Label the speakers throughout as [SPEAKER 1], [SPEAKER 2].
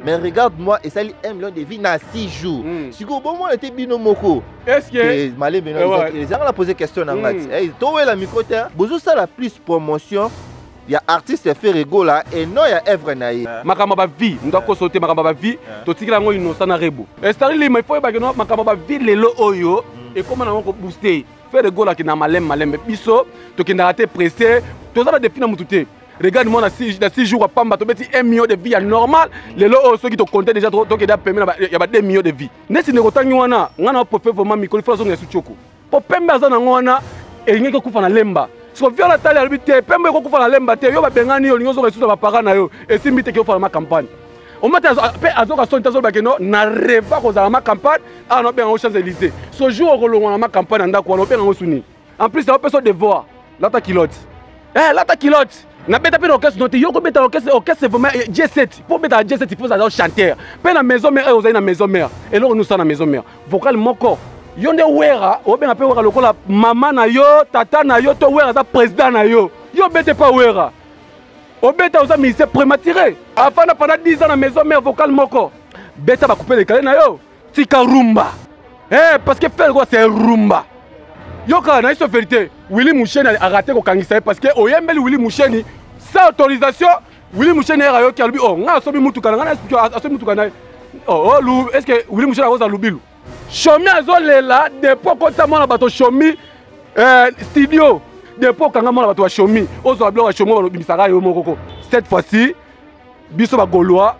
[SPEAKER 1] mais regarde-moi, et ça lui 1 million de vies dans 6 jours. Si vous bon était bino moko.
[SPEAKER 2] Est-ce que
[SPEAKER 1] Malé bino ils ont posé question dans match. Eh toi la micro terre, bozo ça la plus promotion. Il y a artiste fait rigola et non il y a œuvre naïe.
[SPEAKER 2] Makamba ba vie, ndako sauter makamba ba vie, to tikila ngo innocent na rebo. Et stari li mais faut ba que non makamba ba vie lelo oyo et comment on ko booster. Faire rigola qui na malem biso, to ki na raté pressé, to ça défi na mututé. Regarde-moi dans 6 jours à Pamba, tu as 1 million de vies normal. Les lots ceux qui te comptent déjà, tu as permis il y a 2 millions de vies. Si tu as vraiment micro, il faut que tu pour Pemba Zanangona et il y a que na lemba. Si tu viens la taille à Pemba ko na lemba te yo ba bengani yo nyozo resusa ba parana yo et si mite ke fa ma campagne. On m'a pe azoka son tazo ba ke no na reva ko za ma campagne a no ben au Champs-Élysées. Ce jour au longo na ma campagne ndako no ben suni. En plus ça peut devoir là ta kilote. Là ta kilote. Na beta pe orchestre noté yo ko beta orchestre vraiment J7 pour beta J7 il faut ça chanteur pe na maison mère ozali na maison mère et là nous ça na maison mère vocal moko yo nde wera o benga pe wera lokola mama na yo tata na yo to wera za président na yo bete pas wera o beta oza ministère prématuré afana pendant 10 ans na maison mère vocal moko beta ba couper les calés na yo tika rumba parce que faire quoi c'est rumba. Yoka na iso vérité, Willy Moucheni a raté ko kangisa parce que oyembeli Willy Moucheni sans autorisation, Willy Moucheni a yo ki alubi nga sobi mutu kana nga asobi mutu kana lu est-ce que Willy Moucheni a koza lubilu. Chomi azolela depuis kota mona bato chomi studio depuis kanga mona bato chomi ozo ablo chomi ba bimisaka yo moko. Cette fois-ci biso ba Gaulois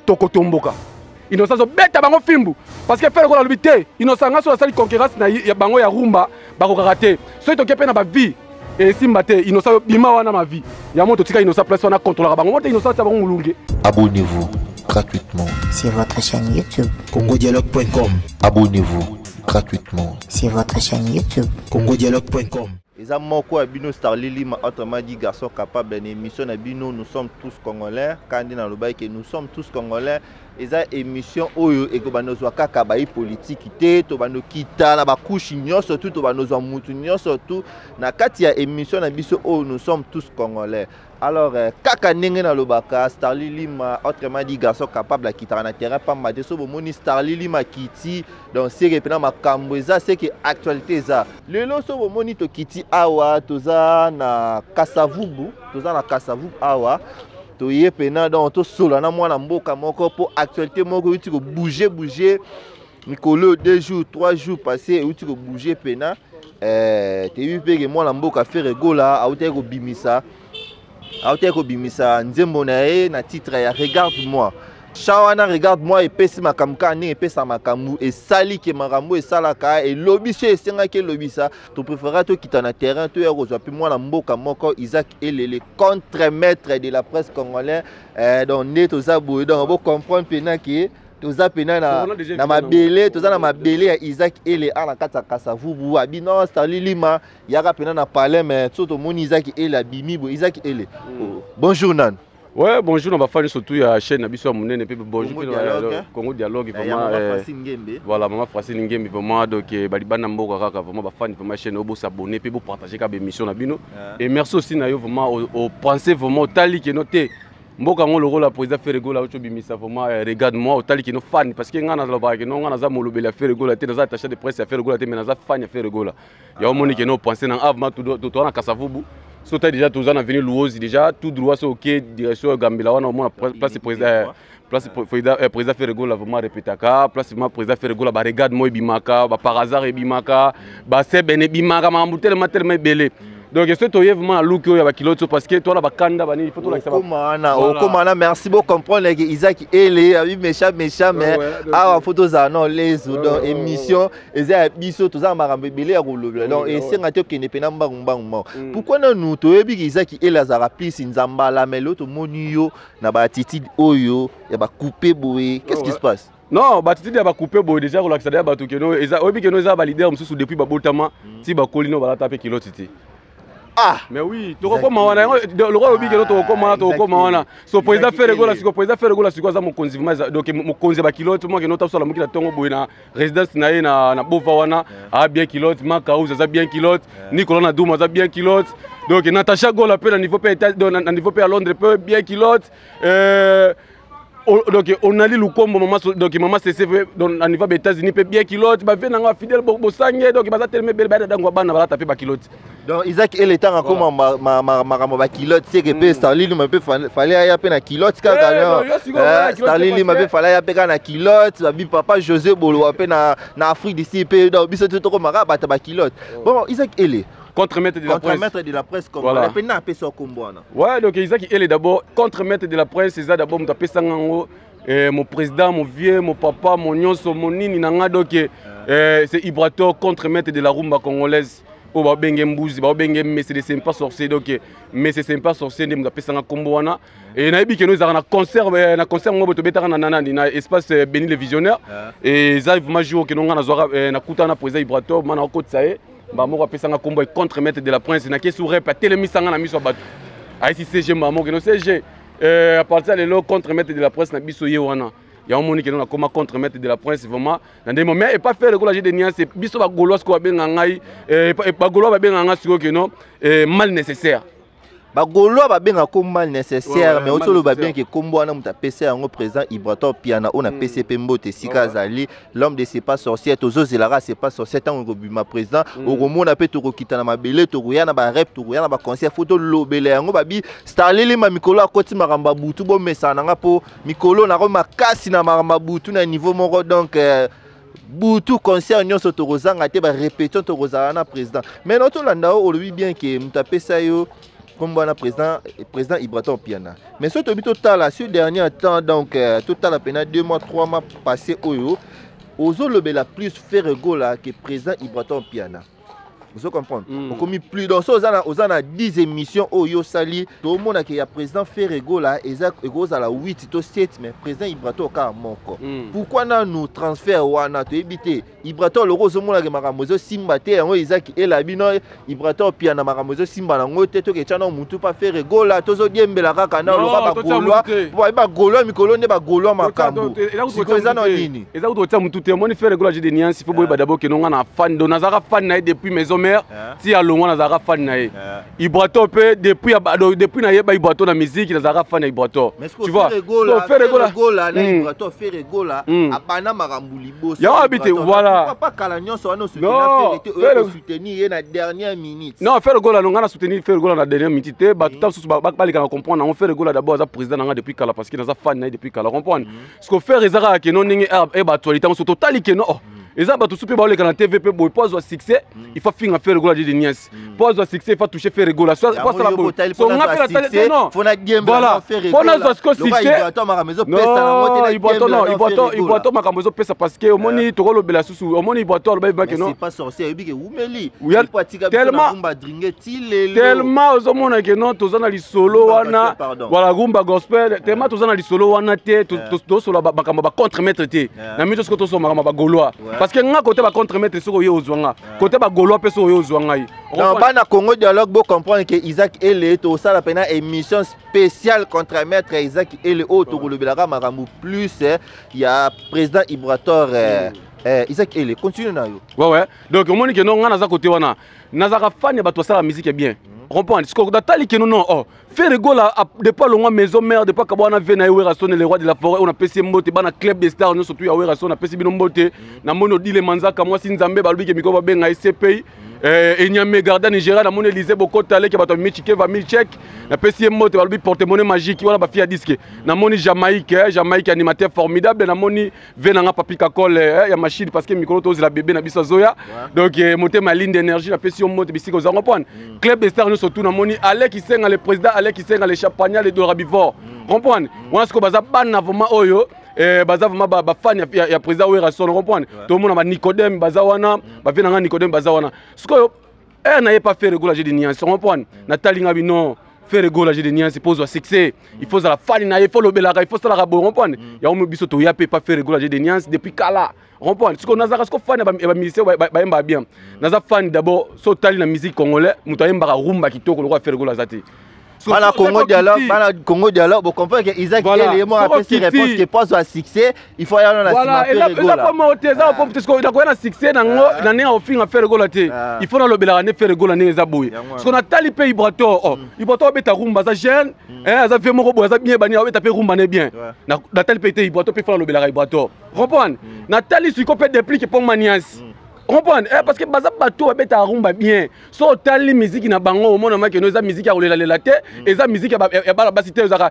[SPEAKER 2] tokotomboka. Innocent so beta bango fimbu parce que faire ko la lubité innocent nga so la sali concurrence na ya bango ya rumba bako karaté so to kepe na ba vie et simba te innocent bima wana ma vie ya moto tika innocent place wana contrôler bango moto innocent ta bango mulunge. Abonnez-vous
[SPEAKER 3] gratuitement
[SPEAKER 4] sur votre chaîne YouTube
[SPEAKER 3] congodialogue.com.
[SPEAKER 4] Abonnez-vous gratuitement
[SPEAKER 3] sur votre chaîne YouTube congodialogue.com.
[SPEAKER 1] Les amours quoi bino Star Lilima autrement dit garçon capable d'une émission na bino nous sommes tous congolais quand dit dans le bail que nous sommes tous congolais et ça émission oyo et que banozo kaka bayi politique té to bano kita na ba couche surtout to banozo mutu surtout na kati ya émission na biso oyo nous sommes tous congolais. Alors kaka ndenge na lobaka Star Lilima autrement dit garçon capable à quitter na terrain pas maté so bomoni Star Lilima kiti donc c'est repena makambo ça c'est que actualité ça lelo so bomoni to kiti awa toza na Kasavubu awa to yepena donc to solo na mwana mboka moko pour actualité moko uti ko bouger mikolo 2 jours 3 jours passé uti ko bouger pena te yu peke mwana mboka fait rigola auté ko bimisa nzembo na ye na titre ya regarde-moi. Shawana regarde-moi et pesi makamka ni et pesa makamu et sali ke makambo et salaka et lobisé et senga ke lobisa to préféra to kitana terrain to ya kozwa pi mwana mboka moko Isaac Elele contre-maître de la presse congolaise donc ne to za boy donc bo comprendre pena ke toza pena na mabele toza na mabele ya Isaac Elele ala kata Kasavubu abino Star Lilima yaka pena na parler mais to moni Isaac Elele abimi bo Isaac Elele. Bonjour Nan.
[SPEAKER 2] Ouais, bonjour, on va faire surtout la chaîne Nabiso Mounene, puis bonjour, Congo Dialogue, vraiment. Voilà, maman Francine Ngembe, vraiment, donc, Baliban Nambo, vraiment, fan de ma chaîne, vous s'abonner, puis vous partager la émission Nabino. Et merci aussi, Nayo, vraiment, aux pensées, vraiment, au tali qui est noté. Mboka ngo loko la président fait rigola auto bimisa vraiment regarde-moi au tali qui no fan parce que ngana la ba que non ngana za molobela fait rigola te za attaché de presse fait rigola te mais na za fan fait rigola. Ya o moni que no penser na avant tout na Kasavubu. So tu as déjà tous en avenue Louosi déjà tout droit c'est OK direction Gambela on a place président fait rigola vraiment répétaka place président fait rigola ba regarde-moi bimaka ba par hasard bimaka ba c'est ben bimaka ma tellement belé. Donc je suis vraiment à look parce que toi là bakanda bani il faut tout là
[SPEAKER 1] ça merci beaucoup comprendre que Isaac Elele méchant mais ah photo ça non les donc émission et ça biso tout ça marambe belé à rouler donc et c'est ngato qui ne pena mbangumba pourquoi nous to yebi Isaac Elele za rappeler nzamba la meloto monio na ba attitude oyo ya ba couper boé qu'est-ce qui se passe?
[SPEAKER 2] Non, Batiti a coupé déjà relaxé à Batukeno et ça obi que nous a leader sous depuis Babotama si ba Colino va la taper kilotiti. Ah, mais oui, tu comprends wana le roi obi que to comment so président fait rigola siko président fait rigola siko za mokonzi donc mokonzi ba kilote moi que no tapso la mukila tongo boina résidence na bova wana a bien kilote makauza za bien kilote Nicolas na Duma za bien kilote donc Natacha Gola pe na niveau pe à Londres pe bien kilote donc on a lu le combo maman c'est à niveau des États-Unis peut bien kilote ba venanga fidèle bosange donc baza tellement belle bana dango bana bala taper ba kilote
[SPEAKER 1] donc Isaac et l'état encore ma kilote c'est que pe Starlili m'a fallait ya pe na kilote kaka Starlili m'a fallait ya pe na kilote ba papa José Bolo pe na Afrique d'ici pe donc biso to ko mara ba kilote bon Isaac Ele
[SPEAKER 2] contre-maître de la presse.
[SPEAKER 1] Contre-maître de la presse, comme
[SPEAKER 2] voilà. Ouais, donc Isaac il est d'abord contre-maître de la presse, c'est ça d'abord mon président, mon vieux, mon papa, mon nyonso, mon nini nanga donc c'est Ibrato contre-maître de la rumba congolaise. Oh ba bengem mbuzi, ba bengem mais c'est sympa sorcier donc mais c'est sympa sorcier ndem tapesa nga kombo wana et na yebi que nous avons na concert ngo boto betaka na espace Béni le visionnaire et ça vraiment jour que nous nga na zora na kuta na président Ibrato mana ko tsae ba moko apesanga kombo contre-maître de la presse na kesu rep telemisanga na miso bato aisi CG mamo que no CG à partir de là contre-maître de la presse na biso ye wana ya omoni que nous na koma contre-maître de la presse vraiment na des moments et pas faire le collage de niance biso ba golois ko benga ngai ba golois ba benga nga siko que non mal nécessaire
[SPEAKER 1] ba golois ba benga ko mal nécessaire mais otolo ba bien que kombo wana muta PC yango président Ibrato Piana on a PCP Mbote Sika Zali l'homme de c'est pas sorcier tozo zelara c'est pas sorcier tant ko bima président o komona pe to ko kitana mabele to ko yana ba rep to ko yana ba concert photo lobele yango ba bi Starlili ma mikolo akoti maramba butu bo mesana nga po mikolo na ko makasi na maramba butu na niveau moko donc Boutou concert nyonso to kozanga te ba répétition to kozana président mais noto landa o lobi bien que muta pesa yo comme bon président Ibrato Piana. Mais ce total sur dernier temps donc total à peine 2 mois 3 mois passé aux le la plus faire gola que président Ibrato Piana. Vous comprenez? On commis plus dans ça aux 10 émissions au yo sali tout le monde qui a président Ferrego là exact égaux à la 8 to 7 mais président Ibrato ka moko. Pourquoi nous transfert wana to éviter Ibrato le rose monde qui maramozo simba te en Isaac et la bino Ibrato Piana maramozo simba na ngote to ke chana mutu pa Ferrego là tozo diembela kaka na lo ba goloa ba goloa mikolo ne ba goloa makambo. C'est président nini?
[SPEAKER 2] Exact to mutu te moni Ferrego là j'ai des nuances il faut boy d'abord que non na fan do nazara fan na depuis maison si à l'ongwa nazara fan nae Ibrato pe depuis na yeba Ibrato na musique nazara fan na Ibrato
[SPEAKER 1] tu vois faire gola na Ibrato faire gola apana makambu liboso
[SPEAKER 2] ya habité voilà
[SPEAKER 1] pas kala nyonso wana soutenir na dernière minute
[SPEAKER 2] non faire gola non na soutenir faire gola na dernière minute te ba tout ça ba lika comprendre on faire gola d'abord za président nga depuis kala parce que naza fan nae depuis kala comprendre ce que faire ezara que non ningi e ba actualité on total que non et ça, tout super balé quand la TVP boy pose au succès, il faut finir faire le goal de nièce. Pose au succès, il faut toucher faire le goal. Soit pas ça la boule. Son appel la télé non.
[SPEAKER 1] Faut na game
[SPEAKER 2] voilà.
[SPEAKER 1] faire le
[SPEAKER 2] goal. Pose au succès. Il boit ma camezo pesa parce que au moni to le bela susu. Au moni il boit to le baby que non.
[SPEAKER 1] C'est pas sorcier, il dit oumeli.
[SPEAKER 2] Tellement aux mona que non, tous na li solo wana. Voilà rumba gospel. Tellement tous na li solo wana te, tous solo ba contre maître te. Na mi to sko to so ma ba golois. Parce que nga côté ba contre-maître sur yo ozwanga côté ba golois pe sur yo ozwanga yi
[SPEAKER 1] non bana Congo dialogue bo comprendre que Isaac Ele to ça la pena émission spéciale contre-maître Isaac Ele o to le belaka marambu plus il y a président Ibrator Isaac Ele continue na yo
[SPEAKER 2] ouais donc on moni que non nga na za côté wana nazaka fan ya bato ça la musique est bien comprendre ce que datali que non oh faire rigolo de pas longa maison mère de pas kabana vena wera sonne les rois de la forêt on a pc mbote bana club des stars nous surtout ya wera sonne pc bino mbote na mono dile manzaka moi si nzambe balubi ke miko ba benga ICP et Niamey Garda Nigeria na mono Élysée Bokota le ke bato michike va milchek na pc mbote balubi porte-monnaie magique wana ba fia disque na moni Jamaïque animateur formidable na moni vena nga papi kakol ya machine parce que micro to la bébé na biso zoya donc monter ma ligne d'énergie na pc mbote bisiko za comprendre club des stars nous surtout na moni ale qui senga le président qui sert les champagnats les dorabivores comprendre on ce que baza bana vraiment oyo baza vraiment ba fan ya président wera son comprendre tout le monde ba Nicodème baza wana ba venanga Nicodème baza wana ce que n'a pas fait rigoler j'ai des nuances comprendre Nathalie ngabi non faire rigoler j'ai des nuances pose au succès il faut la fan na il faut le belaka il faut ça la rabo comprendre ya on biso to ya pas faire rigoler j'ai des nuances depuis kala comprendre ce que nazara ce que fan ba musicien ba yemba bien naza fan d'abord so tali na musique congolais muto yemba rumba kitoko le faire rigoler zati
[SPEAKER 1] Bana Congo dialogue, bana Congo dialogue, vous comprenez que Isaac élément après ses réponses qui pensent à succès, il faut y aller dans la
[SPEAKER 2] voilà, et là pas monter ça pour parce que d'accord na succès na na au fin à faire gola té. Il faut dans le belane faire gola né za boy. Parce qu'on a tali pays Ibrato, Ibrato beta rumba za jeune, ça fait mon robot ça bien bani a taper rumba né bien. Na tali pays Ibrato peut faire le belane Ibrato. Comprendre? Na tali si ko peut dépliquer pour manias. Comprendre parce que baza bato abeta rumba bien so tali musique na bango au monde que nous a musique ya kolela lela te eza musique ya bala basité ezaka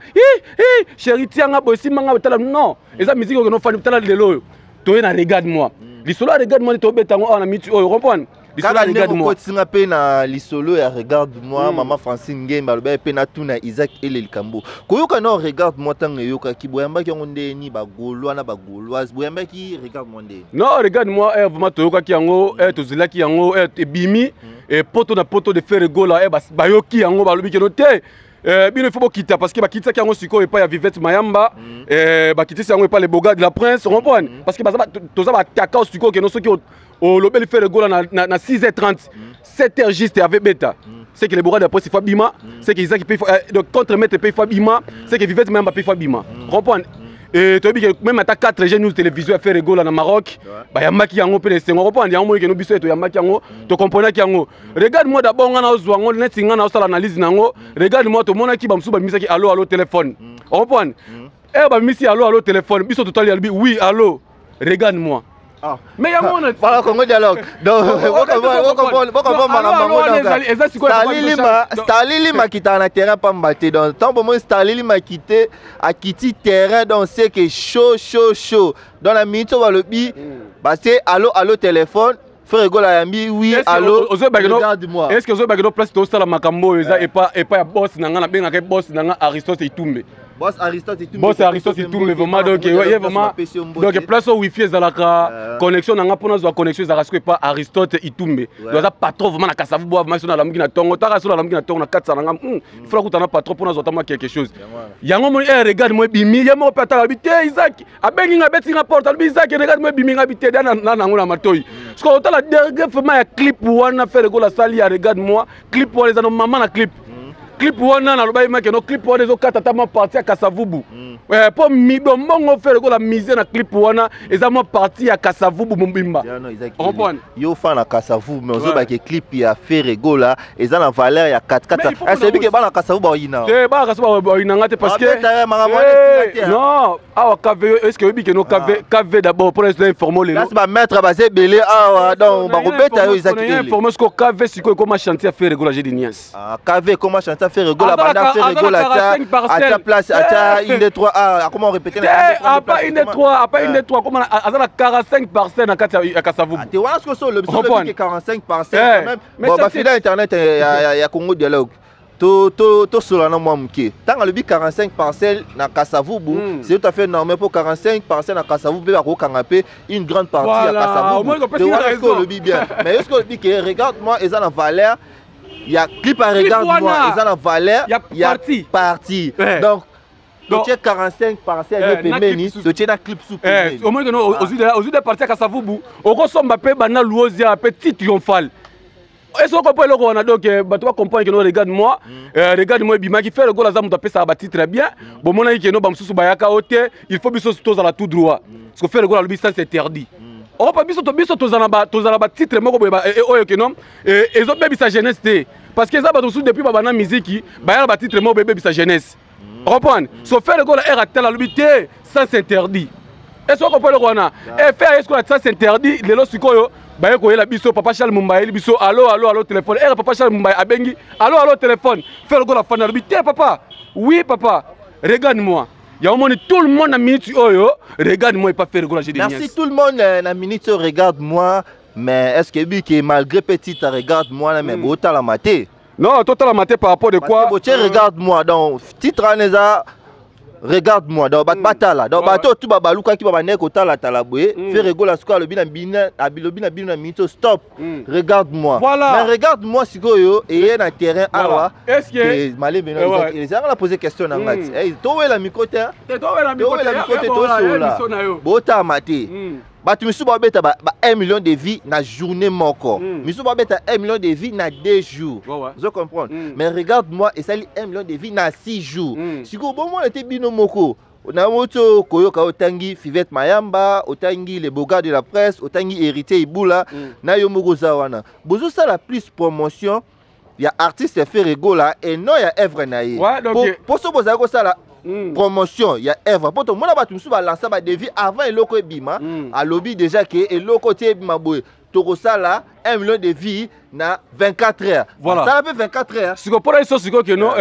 [SPEAKER 2] chéri tianga bosi manga tala non eza musique que no fani tala lelo to na regarde moi lisolo regarde moi to beta ngo na mitu o comprendre lisolo regarde moi
[SPEAKER 1] singa pe na lisolo ya regarde moi maman Francine Ngemba le pe na tuna Isaac ele likambo koyoka no regarde moi tanga yoka ki boyamba ki ngonde ni ba golwa na ba gauloise boyamba ki regarde moi ndé
[SPEAKER 2] non regarde moi vraiment to yoka ki yango to zila ki yango bimi et poto na poto de faire gola ba yoki yango ba lobi ke no te bien il faut quitter parce que bakitisa yango siko et pas ya Vivette Mayamba bakitisa yango et pas les bogas de la prince on comprend parce que to za ba taka siko ke no soki au lobel fait le goal na 6h30 7h juste avec bêta c'est que les bourrades après c'est Fabima c'est que Isaac paye donc contre mettre paye Fabima c'est que Vivette même paye Fabima comprendre et tu dis que même à 4 jeunes news télévision à faire le goal na Maroc ba yamaki yango pe les sengo comprendre yango que no biso to yamaki yango to comprendre yango regarde moi d'abord on a ozwa ngo net nga na osala analyse nango regarde moi to mona ki ba msuba misaki allo téléphone comprendre ba misi allo téléphone biso to tali oui allo regarde moi mais il y a mon
[SPEAKER 1] voilà Congo dialogue donc Stalilima qui t'a un terrain pas mbatté donc tant pour moi Stalilima a quitté terrain donc c'est que chaud dans la minute on va le bi passer allo téléphone frère Gola yambi oui allo regarde-moi
[SPEAKER 2] est-ce que vous avez place to sala makambo et pas boss nanga na benga ke boss nanga Aristote Itumbe
[SPEAKER 1] boss Aristote
[SPEAKER 2] Itumbe vraiment donc il y a vraiment donc place au wifi ezalaka connexion nanga pona zo connexion ezalaka ce que pas Aristote Itumbe doza patron vraiment na kasavu boa vraiment na lamuki na tongo taka so na lamuki na tongo na 400 nanga il faut que tu na patron pona zo tama quelque chose yango mo regarde moi bimi yamo pata habité Isaac abengi nga beti nga porte albi Isaac regarde moi bimi nga habité na nango na matoi parce que la dernière fois ya clip wana faire go la salle ya regarde moi clip wana za no maman na clip wana na loba imake no clip wana zo kata ta ma partie ya Kasavubu pour mi bongo faire go la mise na clip wana eza ma partie ya Kasavubu mombimba
[SPEAKER 1] yo fa na Kasavubu mais ozo ba ke clip ya faire go la eza na valeur ya 4 c'est bien que ba na Kasavubu ba yina
[SPEAKER 2] ba Kasavubu ba yina ngate parce que non awa KV est-ce que bi ke no KV d'abord pour les informer
[SPEAKER 1] là c'est ba mettre basé belé awa donc ba ko beta yo Isaac
[SPEAKER 2] informer ce que KV siko comment chanter à faire go la Gédinias
[SPEAKER 1] KV comment chanter faire rigola banda faire rigola à ta place à ta une 3 comment répéter
[SPEAKER 2] à pas une 3 comment azala 45 parcelles na kati ya Kasavubu
[SPEAKER 1] tu vois ce que c'est le 45 parcelles même bon ba fila internet ya Congo dialogue to solana moi mke tanga le 45 parcelles na Kasavubu c'est tout à fait normal pour 45 parcelles na Kasavubu ba ko kangape une grande partie à Kasavubu tu vois ce que le bien mais est-ce que le que regarde moi ils ont la valeur il y a clip à regarde moi ils ont la valeur il y a partie donc tu as 45 parcelles de Béni tu as un clip sous
[SPEAKER 2] au moins que aux yeux de partie à Kasavubu au gros Mbappé bana Luozia petit triomphal. Est-ce qu'on peut le voir donc tu vas comprendre que nous regarde moi bima qui fait le goal à Zamu ça bâti très bien bon mon que nous bamsusu bayaka ote il faut biso tous à la tout droit parce que faire le goal à lui ça c'est interdit on pas biso tous à la titre moko boyeba oyo que non et zo bebi sa jeunesse parce que ça ba tous depuis bana musique ba ya titre moko bebi sa jeunesse comprendre so faire le goal à RTL à lui ça c'est interdit est-ce qu'on peut le voir et faire est-ce que ça c'est interdit les lo sikoyo baye ko yela biso papa Charles Mumbaye biso allo téléphone papa Charles Mumbaye abengi allo téléphone faire le go la fana bi papa oui papa regarde-moi il y a au moins tout le monde na minute oyo regarde-moi et pas faire le go la Gédinias
[SPEAKER 1] merci tout le monde na minute regarde-moi mais est-ce que bi que malgré petite regarde-moi mais bota la maté
[SPEAKER 2] non total la maté par rapport de quoi
[SPEAKER 1] regarde-moi donc titre aneza regarde-moi dans batala dans bateau tout babaluka qui baba neko tala boye fait rigola siko le bina bina minute stop regarde-moi mais regarde-moi sikoyo et na terrain awa
[SPEAKER 2] est-ce que
[SPEAKER 1] malé beno ils ont posé question na ngati to la micro terre to la micro to so la bota maté Batu misu ba beta ba 1 million de vies na journée moko. Misu ba beta 1 million de vies na 2 jours. Je comprends. Mais regarde-moi, et ça 1 million de vies na 6 jours. Si go bon moi était bino moko. Na moto koyoka otangi Fivette Mayamba, otangi les bogas de la presse, otangi Hérité Ibula, na yo moko zawana. Bozo ça la plus promotion. Il y a artiste Ferrego là et non il y a œuvre naïe. Pour ce bozo ça la promotion, il y a œuvre. Pour tout le monde a tout lancer ba devis avant et loko bima, à lobby déjà que et loko te bima boy. Toko ça là 1 million de vies na 24 heures.
[SPEAKER 2] Voilà.
[SPEAKER 1] Ça fait 24 heures.
[SPEAKER 2] Ce que pour les choses que non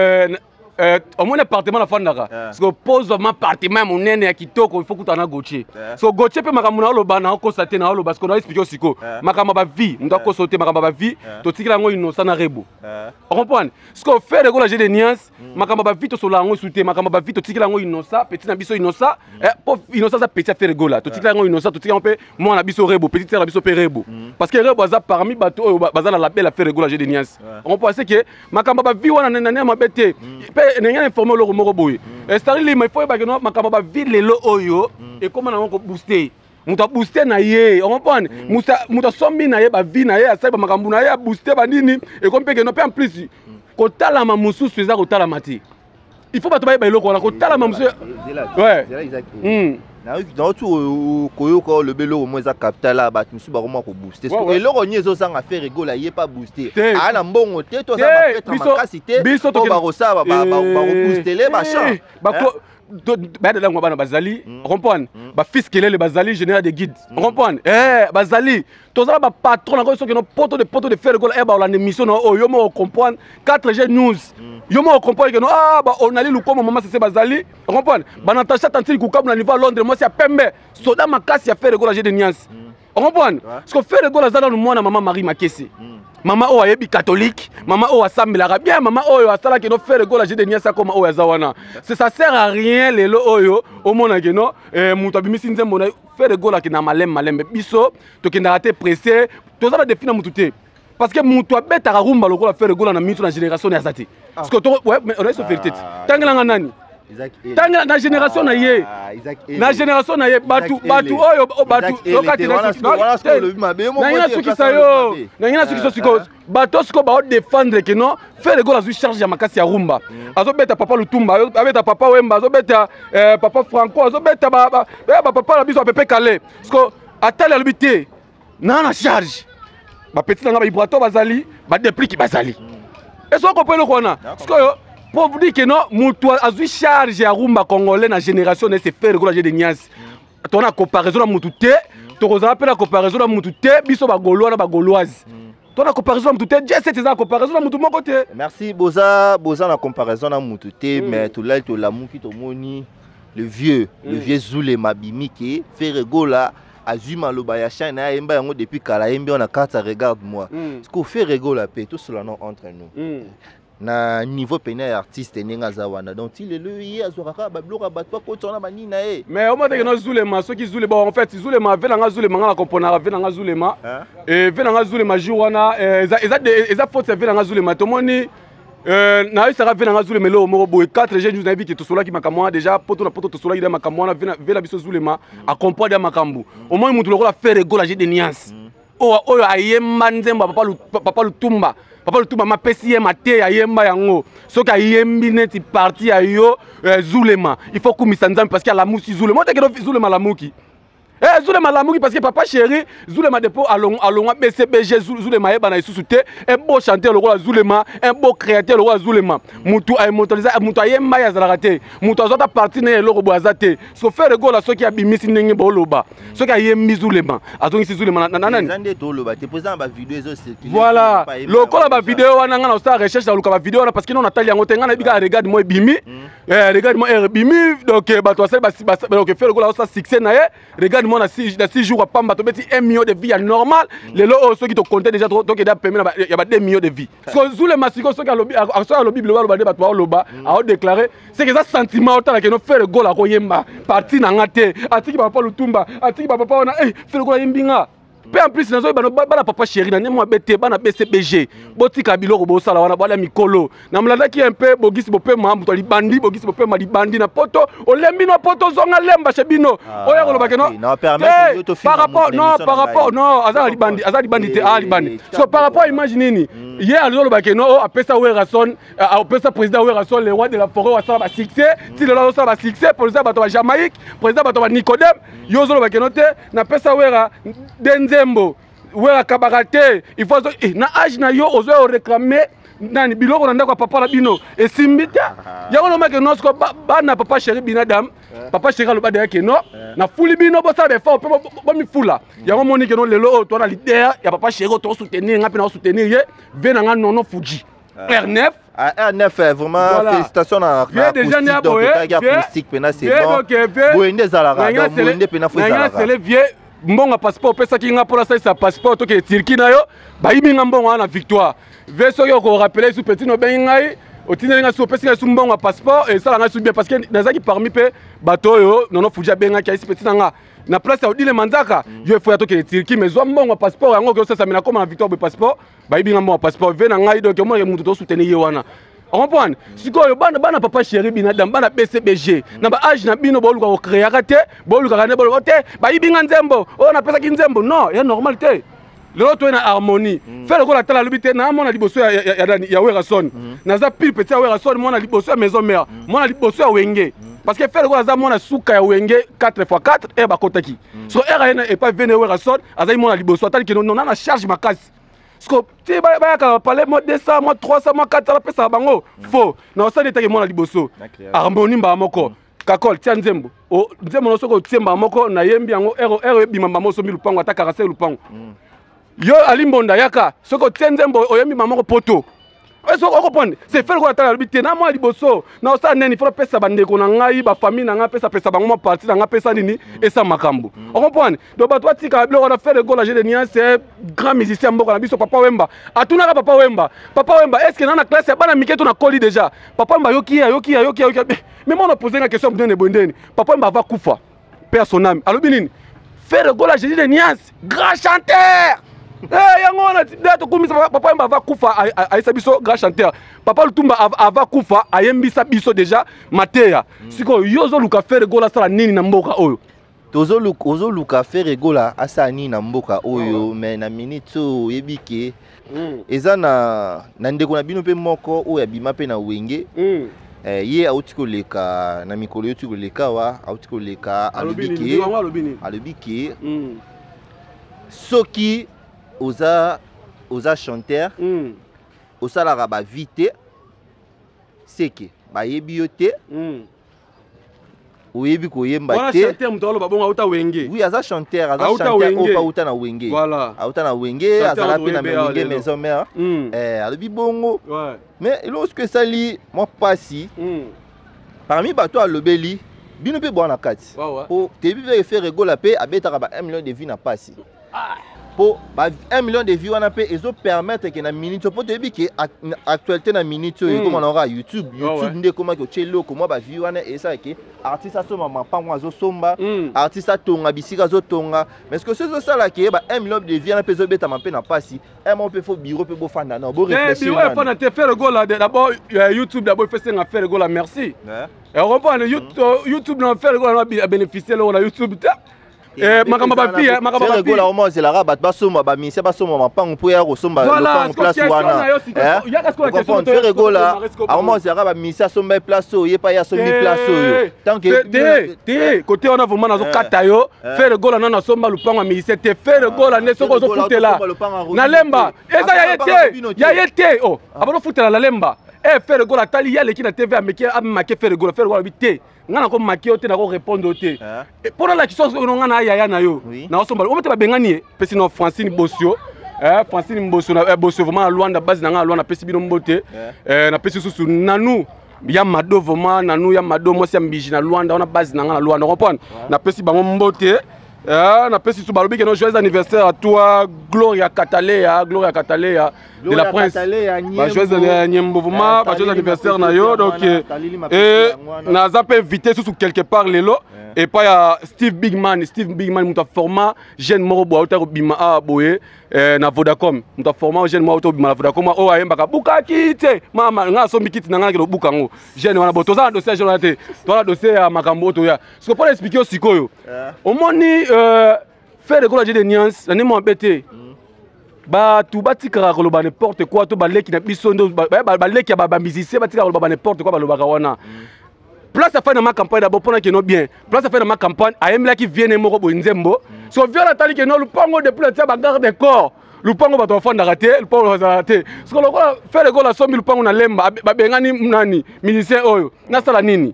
[SPEAKER 2] au moins appartement na fandaka parce que pose ma appartement monene ya kitoko il faut kutana Gauthier so Gauthier pe makamuna oloba na constater na oloba parce que on a expliqué siko makamba ba vie ndo ko sauter makamba ba vie to tikila ngo innocent na rebo on comprend ce qu'on fait de la nuance makamba ba vie to sola ngo souter makamba ba vie to tikila ngo innocent petit na biso innocent pour innocent ça petit faire gola to tikila ngo innocent to tikila pe moi na biso rebo petit na biso pe rebo parce que rebo za parmi bato bazala la belle faire gola de nuance on pense que makamba ba vie wana na mabete n'ayant informé le moro boy. C'est-à-dire il faut que nous makamba ba ville lelo oyo et comment on booster. Muta booster na ye, on comprend. Muta sombi na ye ba vie na ye asa ba makambu na ye booster ba nini et comme que no pe en plus ko tala ma mususu eza ko tala mati. Il faut pas tomber ba loko na ko tala ma mususu. Ouais.
[SPEAKER 1] Dans tout koyoko le belo au moins za capital là ba musu ba comment ko booster. Et loko nyezo ça nga faire rigolo yé pas booster. Ah na mbongo te to ça ba peut être ma cité. Biso ba rosa ba booster les machin.
[SPEAKER 2] Ba de lango bana bazali, comprendre. Ba fils kelele bazali général de guide. Comprendre. Bazali, to ça ba patron na ko so que no poto de faire rigolo ba la émission no yo mo comprendre 4G news. Yo mo comprendre que no ba on ali lu comme maman c'est bazali. Comprendre. Ba Natacha tantili ku kam na niveau Londres moi c'est pembe. Soda makasi ya faire rigolo de nuance. Comprendre. Parce que faire rigolo za na mwana maman Marie Makesi. Maman o ayebi catholique, maman o assemblera bien, maman o asala que no faire rigolo de nuance comme o yazawana. Ça sert à rien les lo oyo au mona que no muto abimisi nzembo na faire rigolo ki na malem biso to kenda raté pressé to za définir mututé. Parce que muto abeta rumba lokola faire rigolo na mitu na génération ya zati. Parce que ouais mais on est sur vérité. Tangela nani? Tangela na génération na ye. Na génération na ye batu oyo batu lokati na suki sayo. Na ngina suki siko bato siko ba défendre que non faire rigolo azu charge ya makasi ya rumba. Azo beta papa Lutumba, azo beta papa Wemba, azo beta papa Franco, azo beta ba papa la biso pepe calé. Parce que atala lobité na charge. Ba petit na ba ibrato bazali, ba déplique bazali. Est-ce qu'on comprend le quoi parce que pour vous dire que non, mutu azu charge ya rumba congolais na génération ne se faire rigolo de niance. Ton a comparaison na mutu te, to kozala pe na comparaison na mutu te, biso ba gaulois na ba gauloise. Ton a comparaison na mutu te, c'est ça comparaison na mutu moko te.
[SPEAKER 1] Merci boza na comparaison na mutu te, mais to la to la muki to moni le vieux Zoulé Mabimi qui fait rigolo azuma lobaya chana emba yango depuis kala embi on a carte regarde moi. Ce qu'on fait rigolo pe tout cela non entre nous. Na niveau pénal artiste nenga zawana donc il est le hier azoraka ba bloka batwa ko tsona banina e
[SPEAKER 2] mais au moins que no Zulema ceux qui Zulema en fait Zulema vela nga Zulema nga comprendre vela nga Zulema et vela nga Zulema jowana eza faute vela nga Zulema to moni na isara vela nga Zulema lo mo boy 4 jeunes na vie que to sola ki makamwa déjà poto na poto to sola ida makamwa na vela biso Zulema a comprendre makambu au moins mutu lokola faire rigolo de nuance oyo ayemba nzemba papa Lutumba papa Lutumba ma pesi ma te ayemba yango soki ayembi neti parti ya yo Zulema il faut kumisa nzambe parce que la musi Zulema te que Zulema la muki Zulema la muki parce que papa chéri Zulema depo alonga BCBG Zulema yeba na isusu te un beau chanteur le roi Zulema un beau créateur le roi Zulema mutu ay motoriser mutu ayemba ya zalaka te mutu azota parti na eloko boaza te so faire gola soki abimisi ndenge boloba soki ayembi Zulema azongisi Zulema na nani
[SPEAKER 1] nzande to loba te présent ba vidéo ezo circuler
[SPEAKER 2] voilà lokola ba vidéo wana nga na sa recherche na luka ba vidéo wana parce que non natali yango te nga na bika regarde moi bimi regarde moi bimi donc bato asali ba donc faire gola ça succès na ye regarde moi na 6 jours pamba to beti 1 million de vie normal les lo ceux qui te compter déjà to que da permis il y a 2 millions de vie parce que Zulema siko ceux qui a lobby le ba de bato loba a déclaré c'est que ça sentiment autant que no faire gola ko yemba parti na ngate atiki papa Lutumba atiki papa wana faire gola yembinga Pe en plus nazo bana papa chéri na nemo bete bana BCBG botika biloko bosala wana bala mikolo na mlanda ki un peu bogisi bope mambo to libandi bogisi bope malibandi na poto olembi na poto zonga lemba chebino oya ko lobake no par rapport non azali bandi te libandi so par rapport imagine ni hier ali lobake no apesa Werason apesa président Werason le roi de la forêt wa sala ba succès ti le roi sala ba succès président bato ba Jamaïque président bato ba Nicodème yozo lobake no te na pesa Wera Denzembo Wera Kabarate il faut na âge na yo ozo réclamer nani biloko na ndako papa la bino et simbita yango no make no sko bana papa chéri binadam papa chéri lo bada ke no na fuli bino bo sa be fa bo mi fula yango moni ke no lelo to na leader ya papa chéri to soutenir ngapi na soutenir ye vena nga nono Fuji R9
[SPEAKER 1] R9 vraiment félicitations à la
[SPEAKER 2] déjà
[SPEAKER 1] donc acoustique pena c'est bon boende zalara donc boende pena fo zalara
[SPEAKER 2] c'est le vieux mbonga passeport pesa ki nga pour ça sa passeport to ke Turquie na yo ba yimi nga mbonga na victoire veso yo ko rappeler sous petit no ben ngai otina nga sous pesa sous mbonga passeport et ça nga sous bien parce que nazaki parmi pe bato yo nono Fuji benga ki petit nga na place ya odile manzaka yo faut ya to ke Turquie mais zo mbonga passeport yango ko ça mina comme na victoire be passeport ba yimi nga mbonga passeport ve na ngai donc moi mutu to soutenir ye wana. On comprend. Si quoi bana papa chéri binadam bana BCBG na ba âge na bino boluka ko créer raté boluka kana boluka ba ibinga nzembo on appelle ça nzembo non ya normalité l'autre est en harmonie faire ko la tala lobité na mona liboso ya Werason naza pile petit ya Werason mona liboso ya maison mère mona liboso ya Wenge parce que faire ko aza mona suka ya Wenge 4x4 et ba kotaki so RN et pas venu Werason aza mona liboso atali que non na charge makasi. Parce que tu vas parler moi 200, moi 300, moi 400, la pesa bango faux. Non ça n'était que moi la liboso. Harmonie ba moko. Kakol tia nzembo. O nzembo no soko tiemba moko na yembi yango ero bimamba moso mi lupango ataka rase lupango. Yo alimbonda yaka soko tia nzembo oyembi mamoko poto. Est-ce qu'on comprend? C'est faire quoi la lobité na moi liboso. Na ça neni faut pesa bandeko na ngai ba famille na nga pesa bango ma parti na nga pesa nini et ça makambo. On comprend? Donc ba toi tika bilo on a fait le goal de Nian c'est grand musicien mboko na biso papa Wemba. Atuna ka papa Wemba. Papa Wemba est-ce que na classe bana miketo na koli déjà. Papa Wemba yoki. Mais moi on a posé une question de bondeni. Papa Wemba va kufa. Père son âme. Alors binini. Faire le goal de Nian grand chanteur. Yango na dato kumisa papa Wemba va kufa aisa biso grand chanteur papa Lutumba ava kufa ayembisa biso déjà mateya siko yozo luka faire gola sala nini na mboka oyo
[SPEAKER 1] tozo luka faire gola asa nini na mboka oyo mais na minute yebike eza na ndeko na bino pe moko oyo abima pe na Wenge ye auti koleka na mikolo yo tikoleka wa auti koleka alobike soki oza chanteur osalaka ba vite seke ba yebi yo te oyebi koyemba te
[SPEAKER 2] chanteur mutolo babonga uta Wenge
[SPEAKER 1] oui aza chanteur opa uta na Wenge
[SPEAKER 2] voilà
[SPEAKER 1] auta na Wenge azala pe na Wenge maison mère alobi bongo mais lorsque sali moi pasi parmi bato alobeli bino pe bwana kati po tebi ve faire rigola pe abetaka ba 1 million de vie na pasi pour 1 million de vues on a et ça permettre que na minute pour te dire que actualité na minute comme on aura YouTube ndé comment que chelo comment ba view on et ça que artiste ça soma pa ngwazo somba artiste tonga bisika zo tonga mais ce que c'est ça là que 1 million de vues on a pe zo beta mape na pasi on peut faut bureau peut bo fanda non bo réfléchir
[SPEAKER 2] bureau fanda te faire le goal là d'abord YouTube d'abord fait ça faire le goal là merci et on reprend le YouTube n'a faire le goal là bénéficier là YouTube makamba ba fille makamba ba fille
[SPEAKER 1] gola au moins c'est la rabat ba soma ba mi c'est ba soma mapango pour ya ko somba lopango place wana
[SPEAKER 2] ya qu'est-ce qu'on a question
[SPEAKER 1] de faire gola au moins c'est rabat mi ça somba place o yepa ya somi place yo tant que
[SPEAKER 2] côté on a vraiment nazo kata yo faire gola na somba lopango mi c'est te faire gola ne soko zo futela na lemba eza ya yete oh abano futela la lemba faire gola tali ya leki na TV amake faire gola bité ngana ko maki ote na ko répondre ote pendant la question ngana yaya na yo na osomba o mete ba bengani pesi no Francine Bossio Francine Bossio na Bossio vraiment à Luanda base na Luanda pesi bino mbote na pesi susu nanu ya mado vraiment nanu ya mado moi c'est mbiji na Luanda on a base na Luanda comprendre na pesi bango mbote na pesi tu balobi que non joyeux anniversaire à toi Gloria Catalea de la Prince. Joyeux Nyembo joyeux anniversaire na yo donc et na zape invité sous quelque part lelo et pas ya Steve Bigman muta format jeune moro bo auto bima a boye na Vodacom muta format jeune moro auto bima na Vodacom o ayemba ka buka kite mama nga so mikiti na nga ke buka ngo jeune wana bo toza dossier jeune te to dossier ya makambo to ya ce que pour expliquer au sikoyo au moni faire de nuances na nemo embêté ba tu batika ko loba n'importe quoi to baleki na biso ndo baleki ba musicien batika ko loba n'importe quoi ba loba wana place à faire dans ma campagne d'abord pour que non bien place à faire dans ma campagne a emla qui vient moko bo nzembo so viola tali que non le pango de plus ba garde de corps le pango ba to fanda raté le pango ba raté ce que le faire le goal la somme le pango na lemba ba bengani nani musicien oyo na sala nini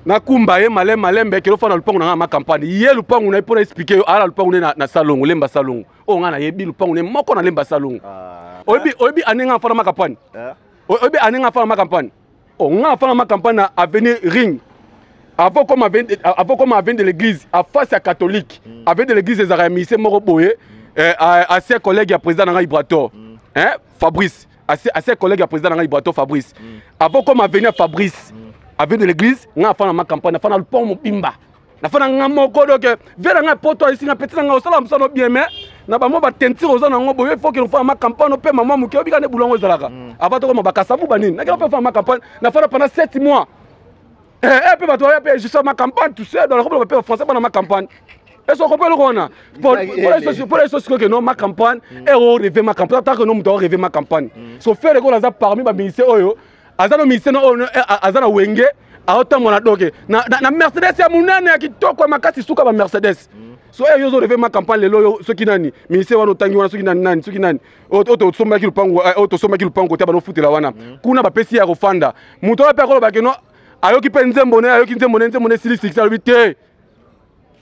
[SPEAKER 2] na kumba ye malembe ke lo fana le pango na ma campagne ye le pango na pour expliquer ala le pango na salon lemba salon o nga na yebi le pango ne moko na lemba salon obi aninga fana ma campagne obi aninga fana ma campagne on a fait ma campagne à venir ring avant comme avant de l'église à face à catholique avec de l'église des aramis c'est moro boye à ses collègues à président dans Ibrator hein Fabrice à ses collègues à président dans Ibrator Fabrice avant comme à venir Fabrice avec de l'église on a fait ma campagne à faire le pont Mopimba na fait un moko donc vers un poto ici na petit na osala msano bien mais na ba mo ba tentire ozana ngo boye faut que nous fasse ma campagne pe maman muki obika ne boulongo zalaka avant to ko bakasa bu banini na ke faire ma campagne na fait pendant 7 mois et puis ba to ya pe juste ma campagne tout ça dans le groupe français pendant ma campagne est-ce qu'on comprend le rona pour les choses que non ma campagne et rêver ma campagne tant que nous doit rêver ma campagne so faire les gars parmi ba ministère oyo azana ministère azana wenge a autant mon adoke na Mercedes ya munene kitoko makasi suka ba Mercedes so yo zo rêver ma campagne lelo ceux qui nani ministère wana tangi wana ceux qui nani auto somba ki lupango auto somba ki lupango te ba no futela wana kuna ba pesi ya kofanda muto ba pekolo ba keno ayoki penzembo ne ayoki nzembo ne sili six albité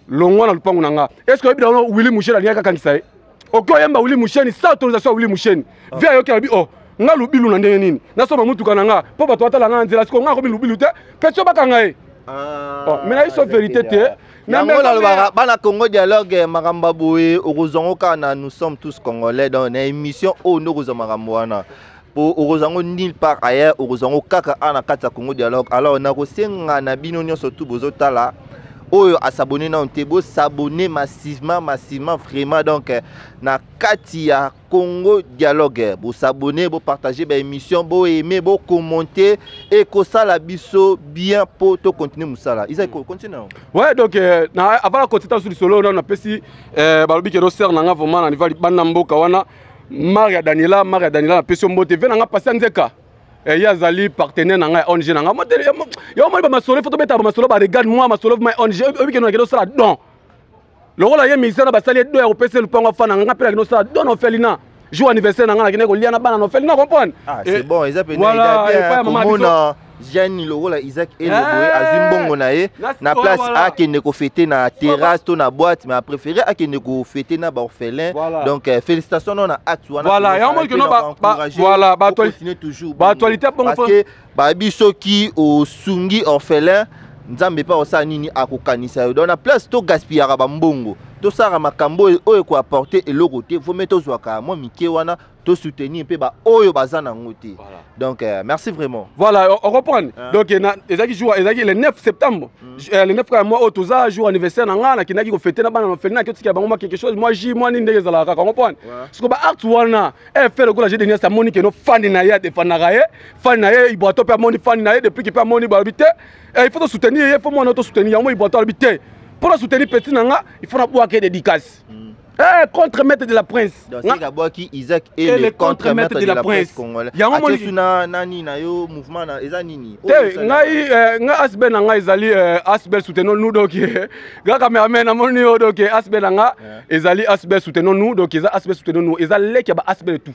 [SPEAKER 2] longwa na lupango nanga est-ce que bidano Willy Moucheni aliaka kankisa oko yemba Willy Moucheni sans autorisation Willy Moucheni via yoki albi oh nga lubilu na ndenge nini nasoma mutuka nanga po bato atala nga nzela siko nga ko lubilu te petio bakanga e mais na iso vérité te
[SPEAKER 1] na ngola bana Congo dialogue makamba boye okozongo kana nous sommes tous congolais dans une émission o nokozo makambo wana po okozongo nulle part ailleurs okozongo kaka ana kata Congo dialogue alors na ko senga na bino nyonso tout bozotala oyo à s'abonner na ontebo s'abonner massivement vraiment donc na kati ya Congo dialogue bo s'abonner bo partager ba émission bo aimer bo commenter et ko sala biso bien pour to continuer musala isa ko continue
[SPEAKER 2] ouais donc na avant la continuer sur le solo on a pesi balobi ke no ser na nga vraiment na niveau bana mboka wana Maria Daniela na pesi mbote ve na nga passer nzeka yazali partenaire na nga ONG na nga yo mo ba masolo photo beta ba masolo ba regarde moi masolo ma ONG obi ke no ke no sala don le rôle ya ministère na basali do ya opese le pango fana nga pela ke no sala don ofelina jour anniversaire na nga ke ne ko lia na bana no ofelina comprendre
[SPEAKER 1] ah c'est bon ils appellent voilà mona Jeanne le rôle Isaac et le boy azimbongo na ye na place a ke ne ko fêter na terrasse to na boîte mais a préféré a ke ne ko fêter na ba orphelin donc félicitations na acte wana
[SPEAKER 2] voilà ya mo ke no ba voilà ba
[SPEAKER 1] continuer toujours
[SPEAKER 2] ba actualité
[SPEAKER 1] parce que ba biso ki o sungi orphelin nzambe pa osa nini akokanisa yo donc na place to gaspillera ba mbongo to sara makambo oyo ko apporter eloko te faut mettre zwaka moi mike wana to soutenir pe ba oyo bazana ngote donc merci vraiment
[SPEAKER 2] voilà on reprend donc ezaki jour ezaki le 9 septembre le 9 quand moi otoza jour anniversaire na nga na kinaki ko fêter na bana no felina ke tika bango quelque chose moi ji moi ni ndenge zala ka comprendre parce que ba acte wana e fait le gola j'ai dernier sa monique no fan na ya de fan na ye fan na ye iboto pe moni fan na ye depuis que pe moni ba habiter il faut soutenir il faut moi auto soutenir moi iboto habiter pour soutenir petit nanga il faut avoir des dédicaces contre-maître de la Prince
[SPEAKER 1] donc c'est d'abord qui Isaac et le contre-maître de la Prince congolais ya nani na yo mouvement na eza nini
[SPEAKER 2] ngai asbe na ngai ezali asbe soutenons nous donc ga cameraman na moni donc asbe na nga ezali asbe soutenons nous donc eza asbe soutenons nous eza leki ba asbe tout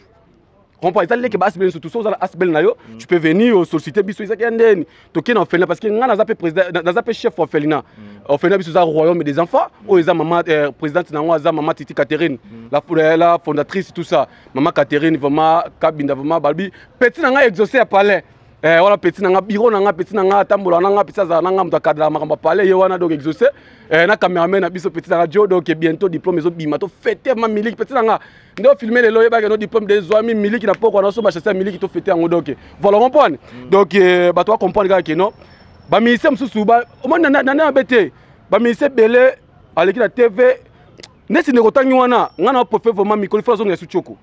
[SPEAKER 2] comprends ça leki ba asbe surtout ça asbe na yo tu peux venir solliciter biso Isaac ndeni to kina orphelin parce que nga na zape président na zape chef orphelinat orphelinat biso za royaume des enfants o eza maman présidente na ngo za maman Titi Catherine la fondatrice tout ça maman Catherine vraiment kabinda vraiment balbi petit na nga exaucé à palais Voilà petit nanga bureau nanga petit nanga tambola nanga petit ça nanga muta cadre makamba parler ye wana donc exaucer na cameraman na biso petit radio donc bientôt diplôme ezo bima to fêter ma miliki petit nanga ndo filmer les loyer ba no diplôme des zoami miliki na poko na so ba chasser miliki to fêter ngo donc voilà comprendre donc ba to comprendre que non ba ministère mususu ba o mona na bete ba ministère belé aleki na TV nesi ne kotangi wana ngana po faire vraiment micro faut zonga su choko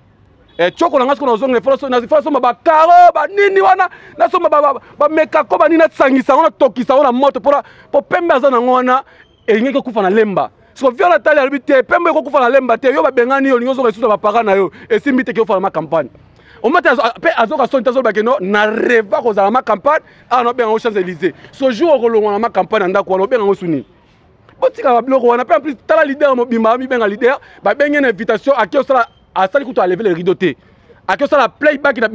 [SPEAKER 2] choko nanga siko zonga faut so ba karo ba nini wana na so ba meka ko ba nini na tsangisa wana tokisa wana moto pour pembe za na ngona elingi ko kufa na lemba so viola tali albité pembe ko kufa na lemba te yo ba bengani yo lingo zo resusa ba para na yo esimbi te ko fa ma campagne o mata pe azoka son tazo ba keno na reva ko za ma campagne no benga au Champs-Élysées so jour ko longa na ma campagne ndako no benga suni botika ba bloko wana pe en plus tala leader mo bimba mi benga leader ba benga une invitation à qui sala à ça que tu as levé les rideaux té à qui sala playback na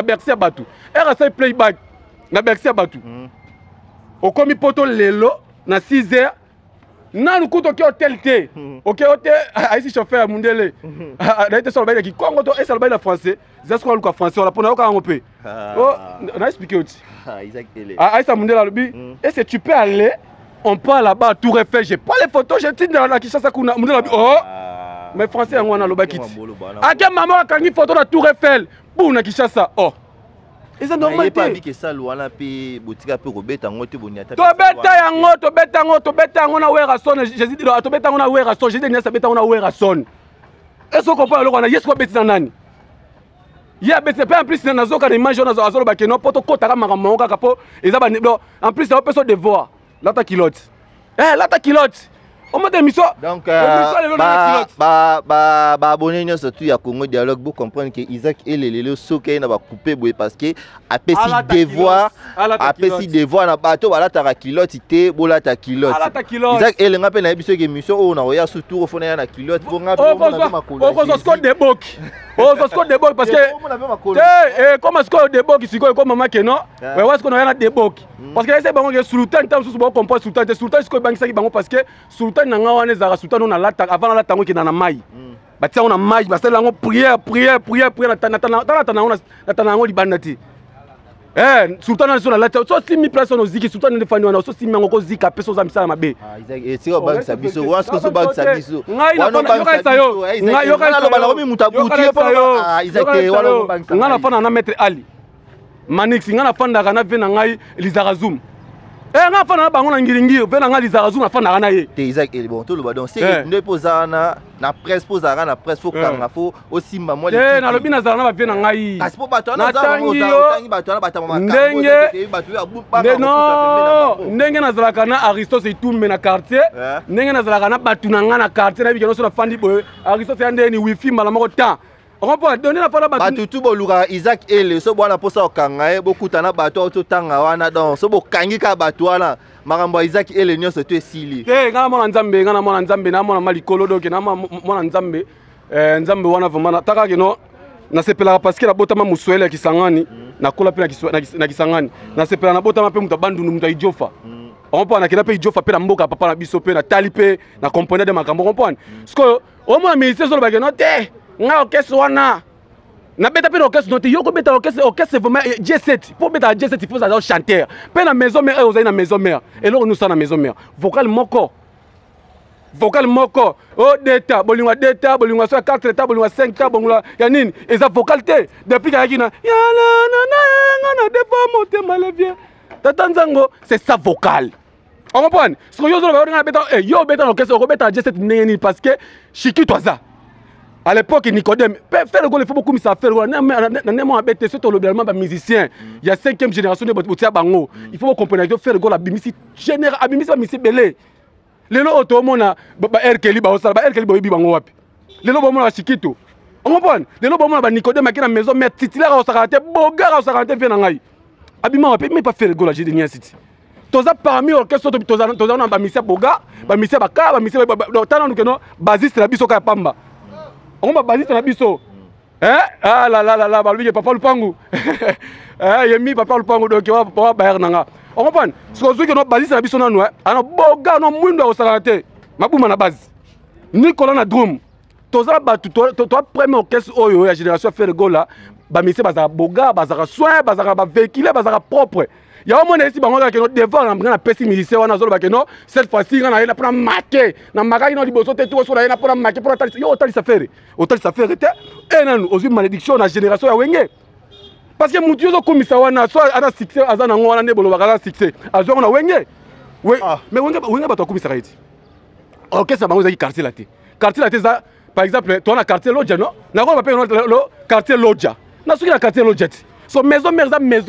[SPEAKER 2] Bercy à Batu era ça playback na Bercy à Batu au komi poto lelo na 6h nanu kuto ki hotel té OK hotel ici chauffeur mundele na été sur le bail qui Congo to et sur le bail français c'est ce qu'on a français on la pona ka ngopé oh na expliquer aussi
[SPEAKER 1] Isaac Ele
[SPEAKER 2] ça mundela lobi est-ce que tu peux aller on part là-bas à Tour Eiffel j'ai pas les photos j'ai dit dans la Kinshasa kuna mundela lobi oh mais français ngo na loba kiti aka maman akangi photo na Tour Eiffel pour na Kinshasa oh et ça normal
[SPEAKER 1] pas dit que ça wana pe botika pe robeta ngote boniata
[SPEAKER 2] to beta yango na wera son jésus dit to beta yango na wera son jésus dit ça beta yango na wera son est-ce qu'on comprend le wana yesu ko beti nani ya beti pe en plus na zoka na image na azolo ba keno poto kota ka makambo kaka po eza ba en plus ça peut se devoir la ta culotte la culotte au mode émission
[SPEAKER 1] donc abonné nous surtout ya Congo Dialogue pour comprendre que Isaac et les lelo soké na ba couper boy parce que apesi devoir na bato bala ta culotte té bola ta culotte Isaac et lenga pe na biso ke émission o na oya surtout au fona na culotte pour nga
[SPEAKER 2] on score des bocs on score des bocs parce que comme score des bocs siko comme maman que non ouais est-ce qu'on a des bocs parce que c'est bango que sultan tam sous bon comprendre sultan siko bangisa bango parce que sultan nanga wana ezaka sultan on a lata avant la tango ki na mai batia on a mai ba sala ngo prière na tanango libandati sultan na sala lata so 6000 personnes oziki sultan ne fani wana so 6000 ngo zika peso za misala mabe
[SPEAKER 1] et c'est ba sabiso wasko so ba sabiso
[SPEAKER 2] ngai na loba
[SPEAKER 1] komi mutabuti Isaac
[SPEAKER 2] nga na fana na maître Ali Manix nga na fanda kana vena ngai Lizarazum nga fana bango na ngiringi vena ngai Lizarazum na fanda kana ye
[SPEAKER 1] te Isaac et bon tout le badon c'est ne posana na presse posana na presse faut kanga faut aussi maman
[SPEAKER 2] na lobi na zana ba vena ngai
[SPEAKER 1] kasi po bato na zana otangi bato na batama makambo
[SPEAKER 2] ndenge na zalaka na Aristote itumbe na quartier ndenge na zalaka na batu na nga na quartier na bikeno so na fandi boy Aristote ande ni wifi mala moko temps on peut donner la parole à
[SPEAKER 1] tout boluka Isaac Ele so bwana posa okanga bokuta na bato to tanga wana donc so bokangi ka bato wana makambo Isaac Ele nyoso to esili
[SPEAKER 2] ngana mona nzambe na mona malikolo donc na mona nzambe nzambe wana vraiment taka kino na sepela parce que la botama muswele kisangani na kola pe na kisangani na sepela na botama pe muta bandundu muta ijofa on peut na kila pe ijofa pe na mboka papa na biso pe na talipe na component de makambo comprendre parce que au moins ministère so ba kino te nga orchestre wana na beta pe orchestre noté yoko beta orchestre vraiment G7 pour beta G7 il faut ça chanteur pe na maison mère aux na maison mère et là nous ça na maison mère vocal moko oh data bolingwa so 4 ta bolingwa 5 ta bolingwa ya nini eza vocal te depuis kaki na ya na defa motema levier tatanzango c'est ça vocal on comprend ce que yo zo ba beta yo beta orchestre ko beta G7 nini parce que chiki toza à l'époque Nicodème faire le goal il faut beaucoup ça faire na bête surtout le musicien il y a 5e génération de botia bango il faut comprendre que faire le goal la bimisi général abimisi ba misi belé lelo otomona ba RKL ba osala ba RKL boyebi bango wapi lelo bomona chikito on comprend lelo bomona ba Nicodème qui na maison mais titulaire au sarate boga au sarate vient na ngai abima wapi mais pas faire le goal la Gédénia City toza parmi orchestre toza na ba misi boga ba misi ba ka ba misi tana nous basiste la biso ka pamba on va baser na biso ah la balbi papa lupangu yemi papa lupangu donc wa ba nanga on comprend ce que no baser na biso nanu ana boga no mwindo au salate mabuma na base Nicolas na drum toza batu to premier orchestre oyo ya génération faire gola ba messieurs bazaka boga bazaka soin bazaka ba véhicule bazaka propre ya au moins ici bango ka no devant na pesi militaire wana zolo ba que non cette fois-ci on a eu la prendre marqué na makaki no liboso te tout so na na prendre marqué pour tali yo tali ça faire te et nanu ozu malédiction na génération ya wenge parce que mutu zo komisa wana so ana succès azana ngo wana ne bolo bakala succès azo na wenge oui mais wenge ba to komisa kaiti OK ça bango za quartier la te za par exemple toi na quartier Lodja non na ko ba pe le quartier Lodja na suki na quartier Lodja so maison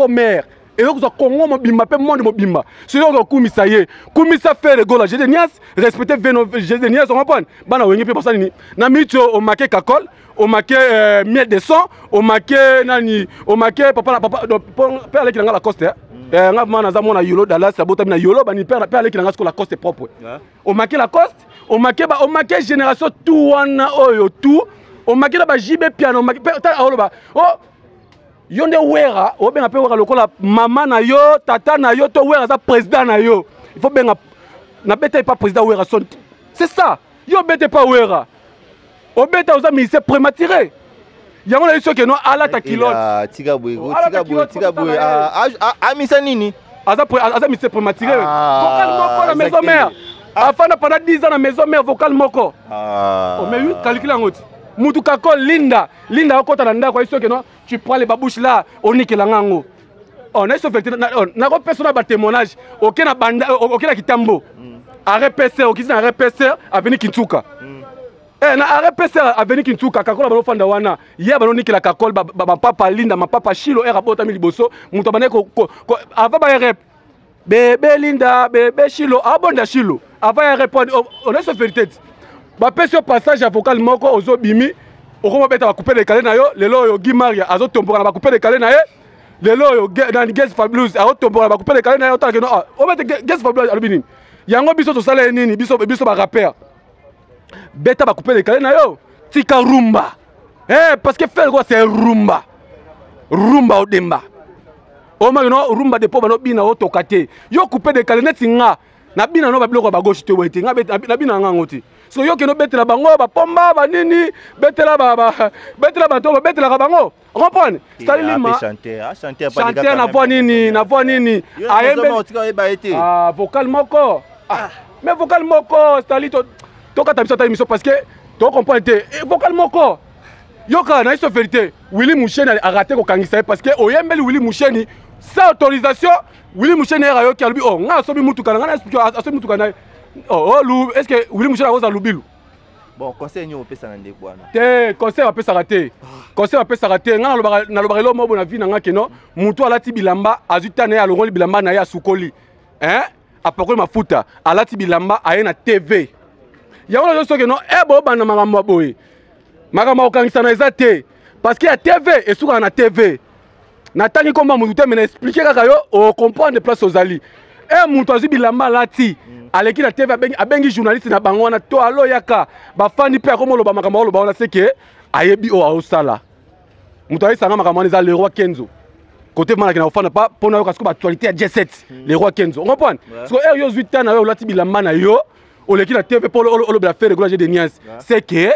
[SPEAKER 2] mère et donc ça Congo mobimba pe monde mobimba so yo komisa ye komisa faire gola j'ai des nias respecter j'ai des nias on comprend bana wenge pe pasani ni na mito o marqué kakol o marqué miel de sang o marqué nani o marqué papa père avec la coste nga mana za mona yolo Dallas sabota na yolo bani père avec la la coste propre o marqué la coste o marqué génération tout wana oyo tout o marqué la ba jibe piano o marqué ta oloba oh yonde wera o benga pe wera lokola mama na yo tata na yo to wera za président na yo il faut benga na beta pas président wera son c'est ça yo beta pas wera o beta oza ministère prématuré yango na iso ke no ala ta kilote
[SPEAKER 1] tika boy amisa nini
[SPEAKER 2] aza ministère prématuré vocal moko na maison mère afana pendant 10 ans na maison mère vocal moko o mais calcule ngoti mutu kakol linda okota na ndako iso ke no tu prends les babouches là on est que la ngango on est sauf na ko personne ba témoignage OK na banda OK na kitambo a repécer OK na repécer avenir Kintuka na a repécer avenir Kintuka kakola ba fanda wana ya ba nikela kakol ba papa linda ma papa Shilo era bota mi liboso mutu bane ko ava ba rep bébé linda bébé Shilo abonda Shilo ava répondre on est sauf vérité ba pèse passage avocal moko ozo bimi okoma beta ba couper les calés na yo lelo yo Gimaria azo tomboka na ba couper les calés na ye lelo yo na Guest Fabulous azo tomboka na ba couper les calés na yo ta que non o beta Guest Fabulous albini yango biso to sala nini biso ba rappeur beta ba couper les calés na yo tika rumba parce que faire quoi c'est rumba au demba o ma no rumba de po ba no bina o tokate yo couper les calés net nga na bina no ba biloko ba gauche te wete nga na bina nga ngoti so yo ke no betela bango ba pomba ba nini betela to betela bango comprendre
[SPEAKER 1] Stalilima chanter
[SPEAKER 2] na voix nini
[SPEAKER 1] ayembe
[SPEAKER 2] vocal moko mais vocal moko Stalito to kata biso ta émission parce que to comprendre vocal moko yo ka na iso vérité Willy Moucheni a raté ko kangisa parce que oyembeli Willy Moucheni sans autorisation Willy Moucheni era yo ki alubi nga so bi mutu kana nga explique aso mutu kana est-ce que Willy Moucheni a lubilu
[SPEAKER 1] bon conseil nyo pesa na ndeko wana
[SPEAKER 2] te conseil apesa raté conseil apesa raté nga na lobaka lo mo bona vie na nga keno mutu alati bilamba azuta na ya longoli bilamba na ya sukoli apakoli mafuta alati bilamba aye na TV yango na so keno bo bana makambo boye makambo okangisa na eza te parce que ya TV esuka na TV na tangi komba mutu te mais expliquer kaka yo o comprendre place ozali mutu azu bilamba alati aleki na TV abengi journaliste na bango wana to alo yaka bafani pe akomo loba makambo loba wana seke ayebi o aosala mutu ayisanga makambo wana eza le roi Kenzo côté mana kina ofana pa pona yo kasi ko actualité ya J7 le roi Kenzo on comprend parce que yo 8 ans na yo lati bilamba na yo oleki na TV pour le la faire réguler des niaises c'est que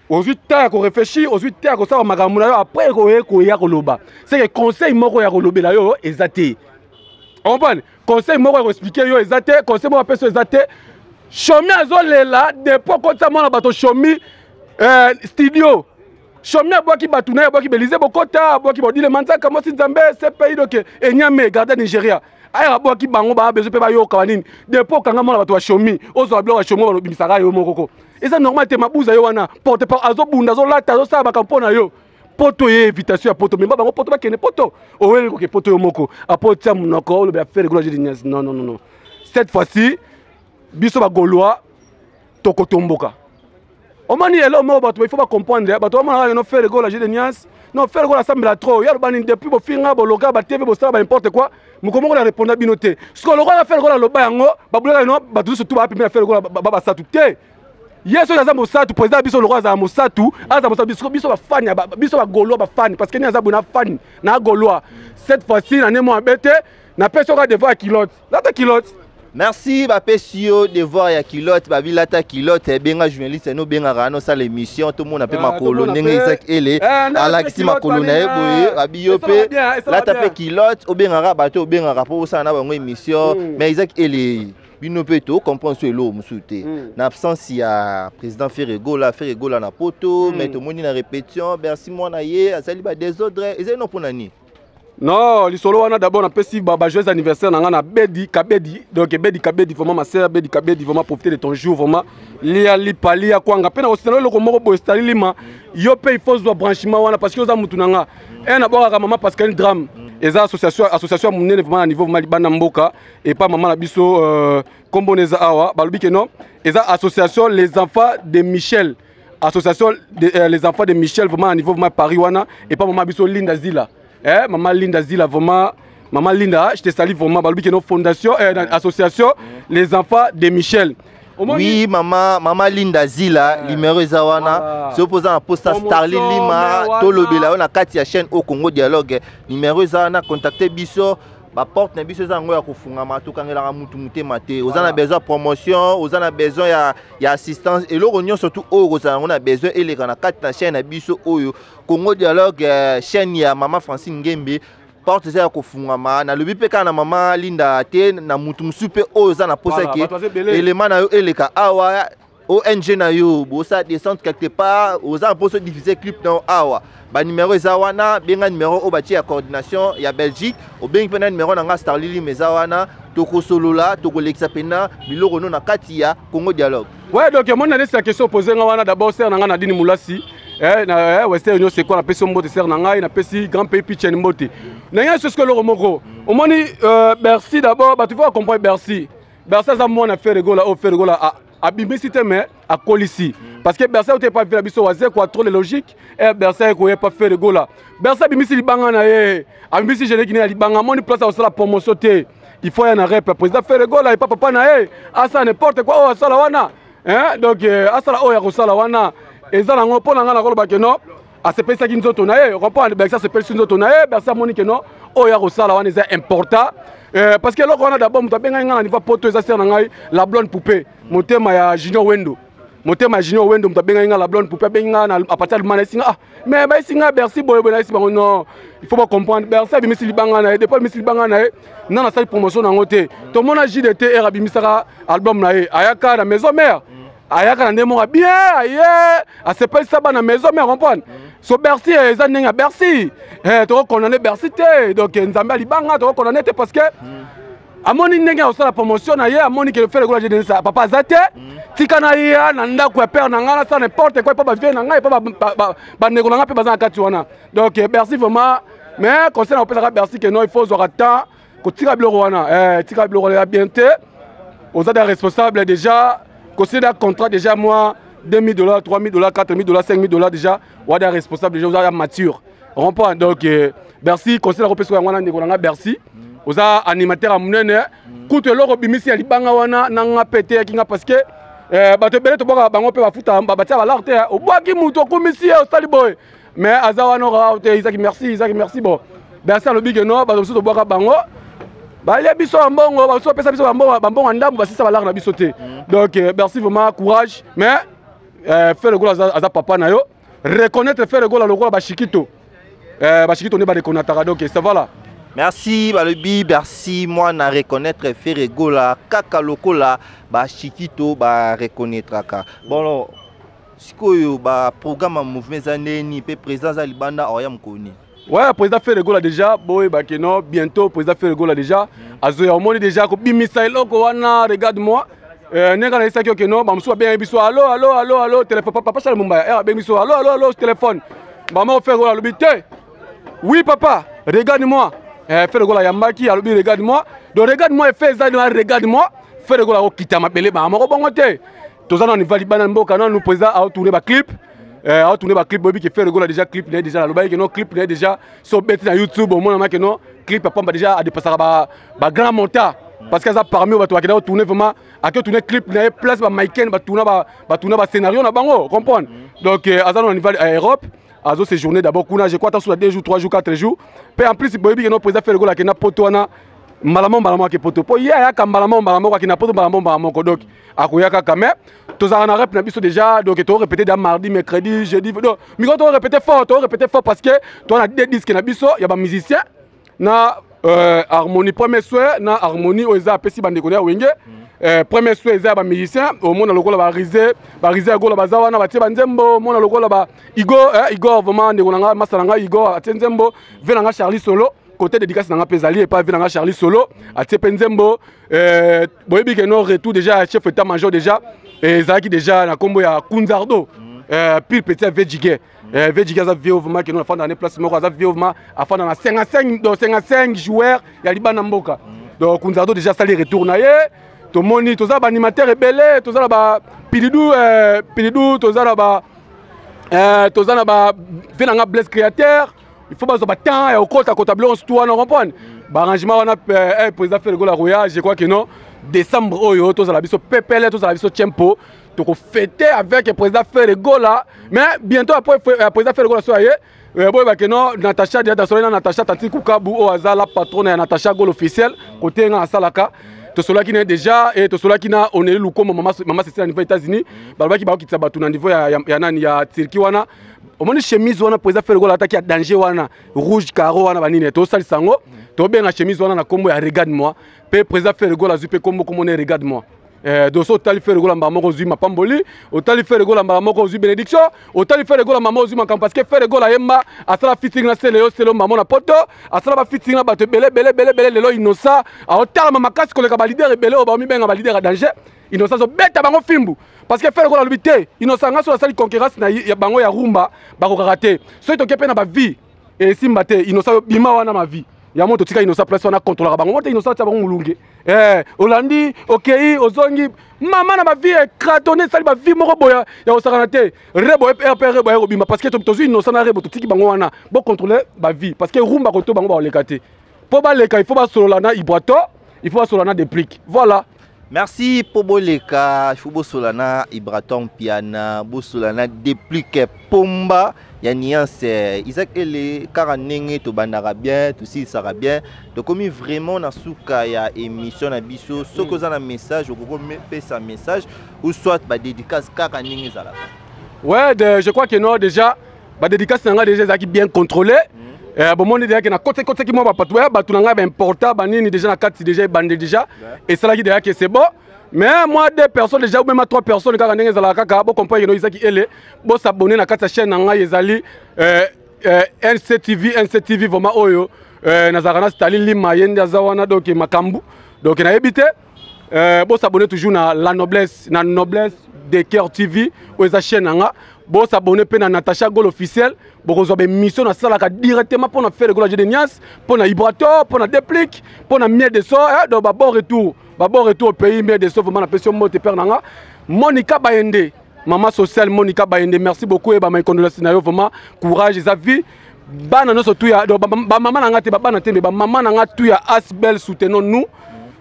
[SPEAKER 2] aux 8 ans ko réfléchir aux 8 ans ko sa makambo na yo après ko ya ko loba c'est que conseil moko ya ko lobela yo ezate on comprend conseil moko ko expliquer yo ezate conseil moko peso ezate chomi azolela depuis ko ta mona bato chomi studio chomi aboki batuna aboki belize bokota aboki bodile manzaka mosi nzambe ce pays donc enyame garder Nigeria ay aboki bango ba bezo pe ba yo kawanini depuis kanga mona bato wa chomi ozo ablo wa chomi ba bimisaka yo moko eza normal te mabuza yo wana porte par azo bunda zo lata zo saba kampona yo poto ye invitation ya poto mais bango poto ba kene poto oweli ko ke poto yo moko apotia munoko le ba faire gloire de Nias non cette fois-ci biso ba golois tokotomboka o mani elo mo bato il faut pas comprendre bato mona no faire gloire de Nias non faire gloire sambela trop ya bani depuis bo finga bo loka ba TV bo sala ba n'importe quoi mukomo ko la répondre binoté ce que le roi va faire gloire lo ba yango ba bulaka no ba tout surtout ba premier faire gloire ba sa tout yeso yaza mosatu président biso le roi za mosatu aza mosatu biso ba fan biso ba golois ba fan parce que ni aza bona fan na golois cette fois-ci na nemo abete na peso ka devoir kilote la ta kilote
[SPEAKER 1] Merci Bapesio de voir ya kilote babilata kilote benga journaliste no benga rano ça l'émission tout le monde appelle makolo ndenge Isaac ele Alexis makolo na eboye abiyope la tape kilote o benga bato o benga rapport ça na bango émission mais Isaac ele bino peto comprendre ce lo musuté na absence ya président Ferregola na poto mais tout le monde na répétition merci moi na ye azali ba désordre ezali no ponani.
[SPEAKER 2] Non, les solo wana d'abord on appelle si joyeux anniversaire na Bedi Kabedi donc Bedi Kabedi vraiment ma sœur Bedi Kabedi vraiment profiter de ton jour vraiment lia lipali ya kwanga pena osino loko moko bo stali lima yo pe il faut zo branchement wana parce que oza mutu nanga et na boka maman Pascal drame et ça association munene vraiment à niveau malibana mboka et pas maman na biso komboneza awa balubi ke non et ça association les enfants de Michel association les enfants de Michel vraiment à niveau vraiment Paris wana et pas maman biso Linda Zila. Maman Linda Zila, vraiment, maman Linda, je te salue vraiment, que nos fondations, association, les enfants de Michel.
[SPEAKER 1] Oui, maman Linda Zila, numéro Zawana, se opposant à posta Starly Lima, Tolobela, on a 4 chaînes au Congo Dialogue, numéro Zawana, contactez Bisso. Porte na biso za ngoya kufungama to kangela mutu mutema te ozana besoin promotion ozana besoin ya assistance et loko nyo surtout oyo on a besoin eleka na kati na chaîne na biso oyo Congo Dialogue chaîne ya mama Francine Ngembe porte za kufungama na lobi pe kana mama Linda te na mutu musupe oyo ozana posa ke élément na yo eleka awa ONG na yo bosa descente quelque part ozana poso diffuser clip na awa. Ba numéro zawana benga numéro au bâti à coordination ya Belgique au benga pena numéro nanga Starlili mezawana toko solola toko lexapena biloko no na kati ya Congo Dialogue.
[SPEAKER 2] Ouais donc mon analyse la question posée wana d'abord ser nanga na Dini Moulasi na Western Union c'est quoi la person mbote ser nanga na pesi grand pays pitchen mbote. Nanga ce que le romoko. Au moni Bercy d'abord bah tu vas comprendre Bercy. Bercy ça moi na faire gola au faire gola à bibisité mais à Colissi parce que Bercy n'était pas fait la biso wazé quoi trop de logique et Bercy n'avait pas fait de gola Bercy bimisi libanga na ye a bimisi jeune qui na libanga moni place à la promotion té il faut y en arrêt président faire de gola et papa na ye à ça n'importe quoi oh ça la wana hein donc à ça la oh ya ko ça la wana et ça la ngopona ngana ko ba que non à ce pays ça qui nous tourner comprendre Bercy c'est pays nous tourner Bercy moni que non oh ya ko ça la wana c'est important. Parce que là, on a d'abord, la blonde poupée. Mon thème est Junior Wendo. Mon thème est Junior Wendo, la blonde poupée. À partir du Mané, mais Bercy, non. Il faut pas comprendre. Bercy, Missi Bangana, depuis Missi Bangana, non, la salle promotion dans l'hôtel. Tout le monde a JDT et Rabimisara, album, Ayaka, la maison mère. Ayaka, la démon, bien, aïe, à ce pays, ça va dans la maison mère, comprendre. So Bercy, ils ont Bercy. Tu vois qu'on en est Bercy, donc Nzamba Libanga, tu vois qu'on en était parce que à mon inné aussi la promotion, à mon qui le fait le gros de ça, papa Zate, Tikanaïa, Nanda, quoi, père, Nanga, ça n'importe quoi, pas bien, Nanga, pas Négolanga, pas Bazan Katuana. Donc Bercy vraiment, mais concernant au Bercy, que non, il faut avoir temps, que Tirable Rwanda, Tirable Rwanda bientôt, aux autres responsables déjà, considère un contrat déjà moi. $2 000, $3 000, $4 000, $5 000 déjà, on a des responsables déjà, on a mature. Donc, Bercy, conseil européen sur la Bercy, on a animateur à Mounene, coûte l'euro bimisi à Libanga wana, nanga pété, parce que, bateau belé, tu vois, bango peut va foutre, batia va l'arte, au bois qui mouton, comme ici, au Staliboy. Mais Azawana, Isaac, merci, bon. Bercy, le big no, bateau sur le bois bango. Bah il y a biso en bon, on va se passer biso en bon, en dame, bah si ça va l'argent bisoter. Donc, merci vraiment, courage, mais. Faire le goal à papa nayo reconnaître faire le goal à le goal à Bashikito Bashikito n'est pas reconnaître donc ça va là.
[SPEAKER 1] Merci Balobi, merci moi na reconnaître faire le goal à kaka lokola Bashikito ba reconnaître ka. Bon alors sikoyo ba programme mouvement zaneni pe président za Libanda oyam koni.
[SPEAKER 2] Ouais, président fait le goal déjà, boy bakeno bientôt président fait le goal déjà. Azoya au monde déjà ko bimisa eloko wana regarde-moi. Nenga na isaki okeno ba musu bien biso allo téléphone papa Charles Mumba bien biso allo téléphone maman fait gola lobité oui papa regarde-moi fait le gola yambaki alobi regarde-moi donc regarde-moi fait ça regarde-moi fait le gola ko kitama belé ba moko bongo te tozana ni valibana mboka non nous président a tourner ba clip bobi qui fait le gola déjà clip déjà la lobaye que non clip déjà sur bête na YouTube au moins que non clip papa déjà a dépassé ba grand montant. Parce que ça parmi eux, tu as tourné vraiment, à que tourner clip, tu as place, Mike, tu as scénario, tu comprends. Donc, à au niveau de l'Europe, à séjourné d'abord, je crois, 2 jours, 3 jours, 4 jours. Puis en plus, il y a un président fait le goal, qui a potoana, Malamo ke poto po ya ka malamo ka kina poto malamo ko donc akoyaka quand même tous en rep na biso déjà donc to répéter dans mardi mercredi jeudi donc mi ko to répéter fort parce que toi na des disques na biso ya ba musicien na harmonie premier souhait na harmonie oza apesi bande ko ya wenge premier souhait eza ba musicien au monde lokola ba rize gola bazawa na batie banzembo mona lokola ba Igor vraiment ndekonanga masalanga Igor atenzembo venanga Charlie Solo côté dédicace nanga pezali et pas venanga Charlie Solo atie penzembo boyebi que no retour déjà chef état major déjà et zaki déjà na kombo ya Kunzardo pile petit Vejige Vejige za vieux vraiment que no afanda na place moko za vieux vraiment afanda na 55 joueurs ya libana mboka donc Kunzardo déjà sali retour na ye to moni to za ba animateur ebele to za ba pilidou to za ba venanga bless créateur il faut pas temps et au côté tableau on se tourne on comprend arrangement on a président fait le goal à Roya je crois que non décembre oyo to za la biso pepele to za la biso tempo to ko fêter avec le président fait le goal là mais bientôt après président fait le goal soyez boy ba que non Natacha Natacha Tati Kukabu o azala patronne ya Natacha goal officiel côté nga salaka to cela qui n'est déjà et to cela qui n'a on est lu comme maman c'est à niveau États-Unis balba qui ba ki tsaba na niveau ya nani ya Turquie wana au moins chemise wana président faire le goal attaque ya danger wana rouge caro wana banini to sali sango to benga chemise wana na kombo ya regarde moi pe président faire le goal azupe kombo comme on est regarde moi donc otali faire le goal mbama ko zui mapamboli otali faire le goal mbama ko zui bénédiction otali faire le goal mbama zui makam parce que faire le goal yemba asala fitting na selo mbama na poto asala ba fitting na bato bele lelo innocent a otala makasi ko leka ba leader bele o ba mi benga ba leader danger innocent zo beta bango fimbu parce que faire le goal lubité innocent nga so la sali concurrence na ya bango ya rumba ba ko karaté so to kepe na ba vie et simba te innocent bima wana ma vie ya moto tika innocent place wana contrôler bango moto innocent ta bango mulunge Olandi okei ozongi mama na ba vie kratonné sali ba vie moko boya ya osakana te rebo rebo ya robima parce que to zu innocent na rebo to tiki bango wana bo contrôler ba vie parce que rumba ko to bango ba olekate po ba leka il faut ba solana iboato il faut ba solana déplique voilà.
[SPEAKER 1] Merci pour Boleka, Fubo Solana, Ibraton Piana, Bosolana, Déplique Pomba, Yaniance, Isaac Ele, Karanenge, Tobandara bien, tout si ça va bien. Donc, comme vraiment, na souka ya émission na biso, ce que vous avez un message, vous pouvez mettre un message, ou soit bah dédicace Karanenge Zala.
[SPEAKER 2] Ouais, je crois que non, déjà, bah dédicace n'a déjà bien contrôlé. Bon monde déjà que na côté qui moi pas tout ba tunanga ba important ba nini déjà na carte déjà bandé déjà et ça là qui déjà que c'est bon mais moi deux personnes déjà ou même trois personnes quand ndenge zala kaka bo comprendre que Isaki ele bo s'abonner na carte chaîne nga ezali NCTV vraiment oyo nazarana Staline Lima yenda zawana donc makambu donc na habité bo s'abonner toujours na la noblesse de Cœur TV ou eza chaîne nga bo s'abonner pe na Natacha Goal officiel bo ko be mission na sala ka directement pour na faire le goal de Nias pour na Ibrato pour na déplique pour na miel de so donc ba bon retour au pays miel de so vraiment na pression mote père nanga Monica Bayende maman sociale Monica Bayende merci beaucoup et ba my condoléances na yo vraiment courage et vie bana no so tout ya ba maman nanga te ba bana te ba maman nanga tout ya Asbel soutenons nous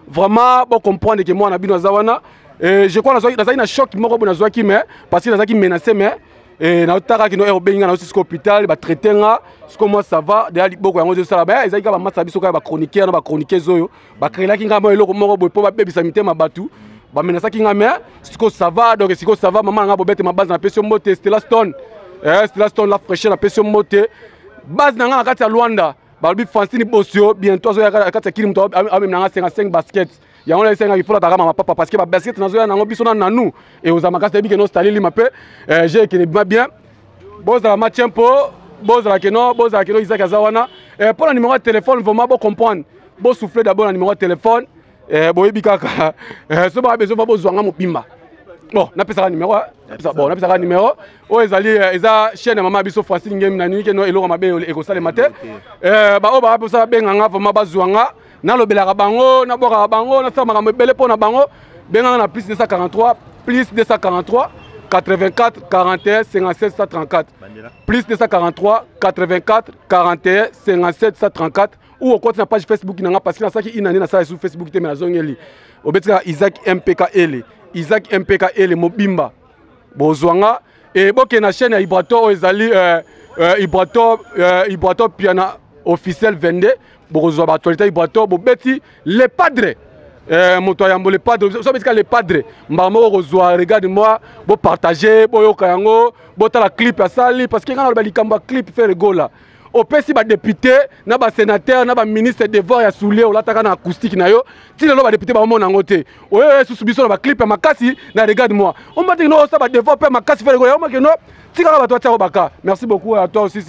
[SPEAKER 2] vraiment pour comprendre que moi na bino zawana et je crois que dans un choc moko bona zwaki mais parce que dans qui menacé mais et na otaka kino erobenga na aussi hôpital ba traiter nga comment ça va de ali boko yango de ça ba ezaki ba matsa biso ka ba chroniqueur na ba chroniqueuse oyo ba créer ki nga mo eloko moko boy po ba bebisa mitema batu ba menacé ki nga mais siko ça va donc siko ça va maman nga bobete ma base na pression mote Stella Stone la fraîcheur na pression mote base na nga na kati ya Luanda ba bi Francine Bosio bientôt zo ya kati ya kilim to amem na nga 55 baskets ya on laisse il faut la tarama papa parce que ba basket nazo ya nango biso na nanu et aux amakas tebi que no Staline mape j'ai que bien boz la match tempo boz la que no Isaac Azawana pour le numéro de téléphone vraiment bon comprendre bon souffler d'abord le numéro de téléphone boyebi kaka so ba besoin ba bozwanga mopimba bon na pesa numéro bon na pesa numéro o ezali eza chaîne mama biso Francine Ngem na nuit que no eloko mabe e ko sale matin ba o ba pesa benganga vraiment bazwanga na lobelaka bango na boka bango na sama makambo ebele pona bango benga na plus 243 84 41 57 134 plus 243 84 41 57 134 ou au compte na page Facebook nanga parce que na saki inane na sa sur Facebook te na zongeli obetika Isaac MPK Ele mobimba bozwanga et boke na chaîne ya Ibrato ezali Ibrato piana officiel 22 bokozwa ba actualité ibrato bobeti les padres moto yambo les padres so betika les padres mbamo kozwa regarde moi bo partager bo yoka yango bo tala clip ya sali parce que ngana ba likamba clip faire le goal là opesi ba député na ba sénateur na ba ministre devoir ya soulier olataka na acoustique na yo ti lelo ba député ba mona ngote oyo susubiso na ba clip ya makasi na regarde moi on m'a dit non ça ba devoir pe makasi faire le goal on m'a dit non ti kaka ba toi tia baka merci beaucoup à toi aussi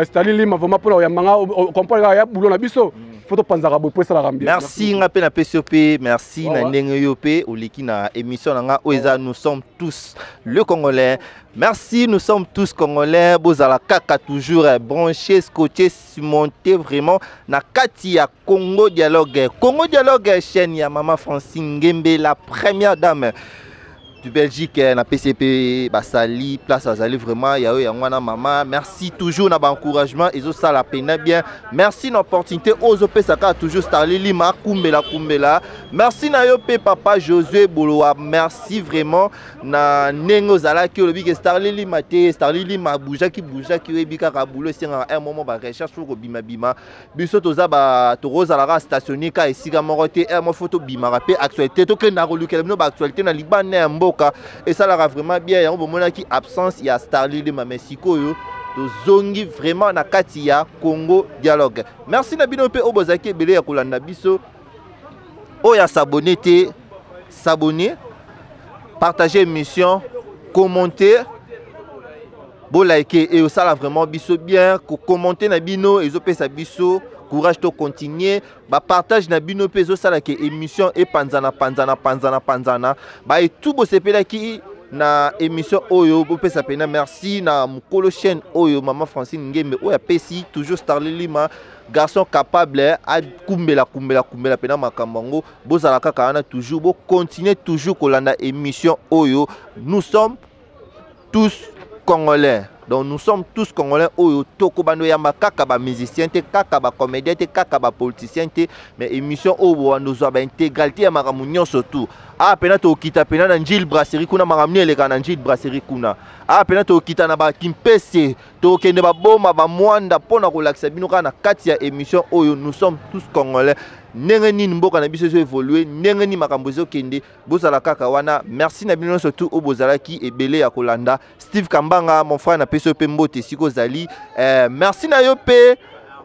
[SPEAKER 2] Starlili m'a vraiment pour la yamanga comprendre ya boulot na biso faut panzaka bo pour ça la rambia
[SPEAKER 1] merci nga pe na PCP merci na ndenge yo pe oleki na émission nga oeza nous sommes tous le Congolais. Merci, nous sommes tous Congolais. Bozala kaka toujours branché, scotché, monté vraiment na Katia Congo Dialogue. Congo Dialogue chaîne ya Maman Francine Ngembe, la première dame du Belgique na PCP basali place azali vraiment ya yo ngwana mama. Merci toujours na ba encouragement et ça la peine bien. Merci l'opportunité aux pesaka toujours Starlili ma kumbela. Merci na yo pe papa Josué Boloa. Merci vraiment na nengo zala ki olobi ke Starlili mate Starlili ma bouja ki ebika ka boulot c'est un moment ba recherche pour bima biso toza ba toroza la stationné ka esika morote mo photo bima pe actualité to ke na relukela no ba actualité na Liban mbo et ça la vraiment bien ya bomona ki absence ya Starlili mamesiko yo to zongi vraiment na kati ya Congo Dialogue. Merci na bino pe obozaki belé ya kolanda biso oya s'abonner partager émission commenter bo liker et ça la vraiment biso bien ko commenter na bino et zo pesa biso courage to continuer ba partage na bino peso sala ke émission et panzana ba et tout bo sepela ki na émission oyo bo pesa pena merci na mukolo chaîne oyo Maman Francine Ngembe oya pesi toujours Starlili ma garçon capable à kumbela pena makambango bozala kaka na toujours bo continuer toujours kolanda émission oyo nous sommes tous Congolais. Donc nous sommes tous Congolais. Oyo toko bando ya makaka ba musicien te kaka ba comédien te kaka ba politicien te mais émission oyo nous a ba intégralité ya makamunyo surtout. Ah pena to kita pena na Njil Brasserie kuna makamni eleka na Njil Brasserie kuna. Ah pena to kita na ba kimpese to kende ba boma ba mwanda pona relaxer bino kana kati ya émission oyo nous sommes tous Congolais. Ndenge nini mboka na biso évoluer ndenge ni makambo zo kende bozala kaka wana. Merci na bino surtout au bozalaki ebele ya kolanda Steve Kambanga mon frère na PCP mbote siko zali merci na yo pe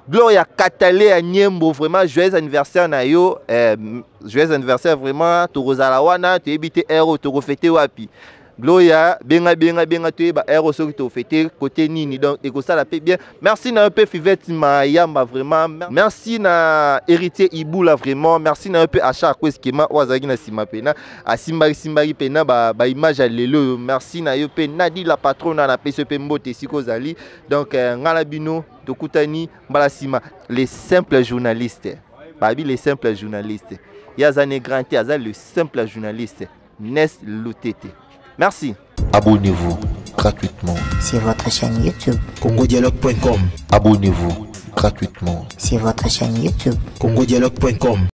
[SPEAKER 1] Gloria Katale à Niembo vraiment joyeux anniversaire na yo joyeux anniversaire vraiment to rozala wana to ebité héros to reféter wapi Gloria benga to ba héros so to fêter côté nini donc et ça la paix bien. Merci na peu Fivette Mayamba vraiment merci na héritier Iboula vraiment merci na peu achat quoi skema wazaki na sima pena a simbari pena ba image lelo merci na yo pe Nadi la patronne na PCP mbote siko zali donc ngala bino tokutani mbala sima les simples journalistes babi les simples journalistes yazane granté aza le simple journaliste Nes Lutete. Merci.
[SPEAKER 4] Abonnez-vous gratuitement
[SPEAKER 3] sur votre chaîne YouTube
[SPEAKER 4] congodialogue.com. Abonnez-vous gratuitement
[SPEAKER 3] sur votre chaîne YouTube
[SPEAKER 4] congodialogue.com.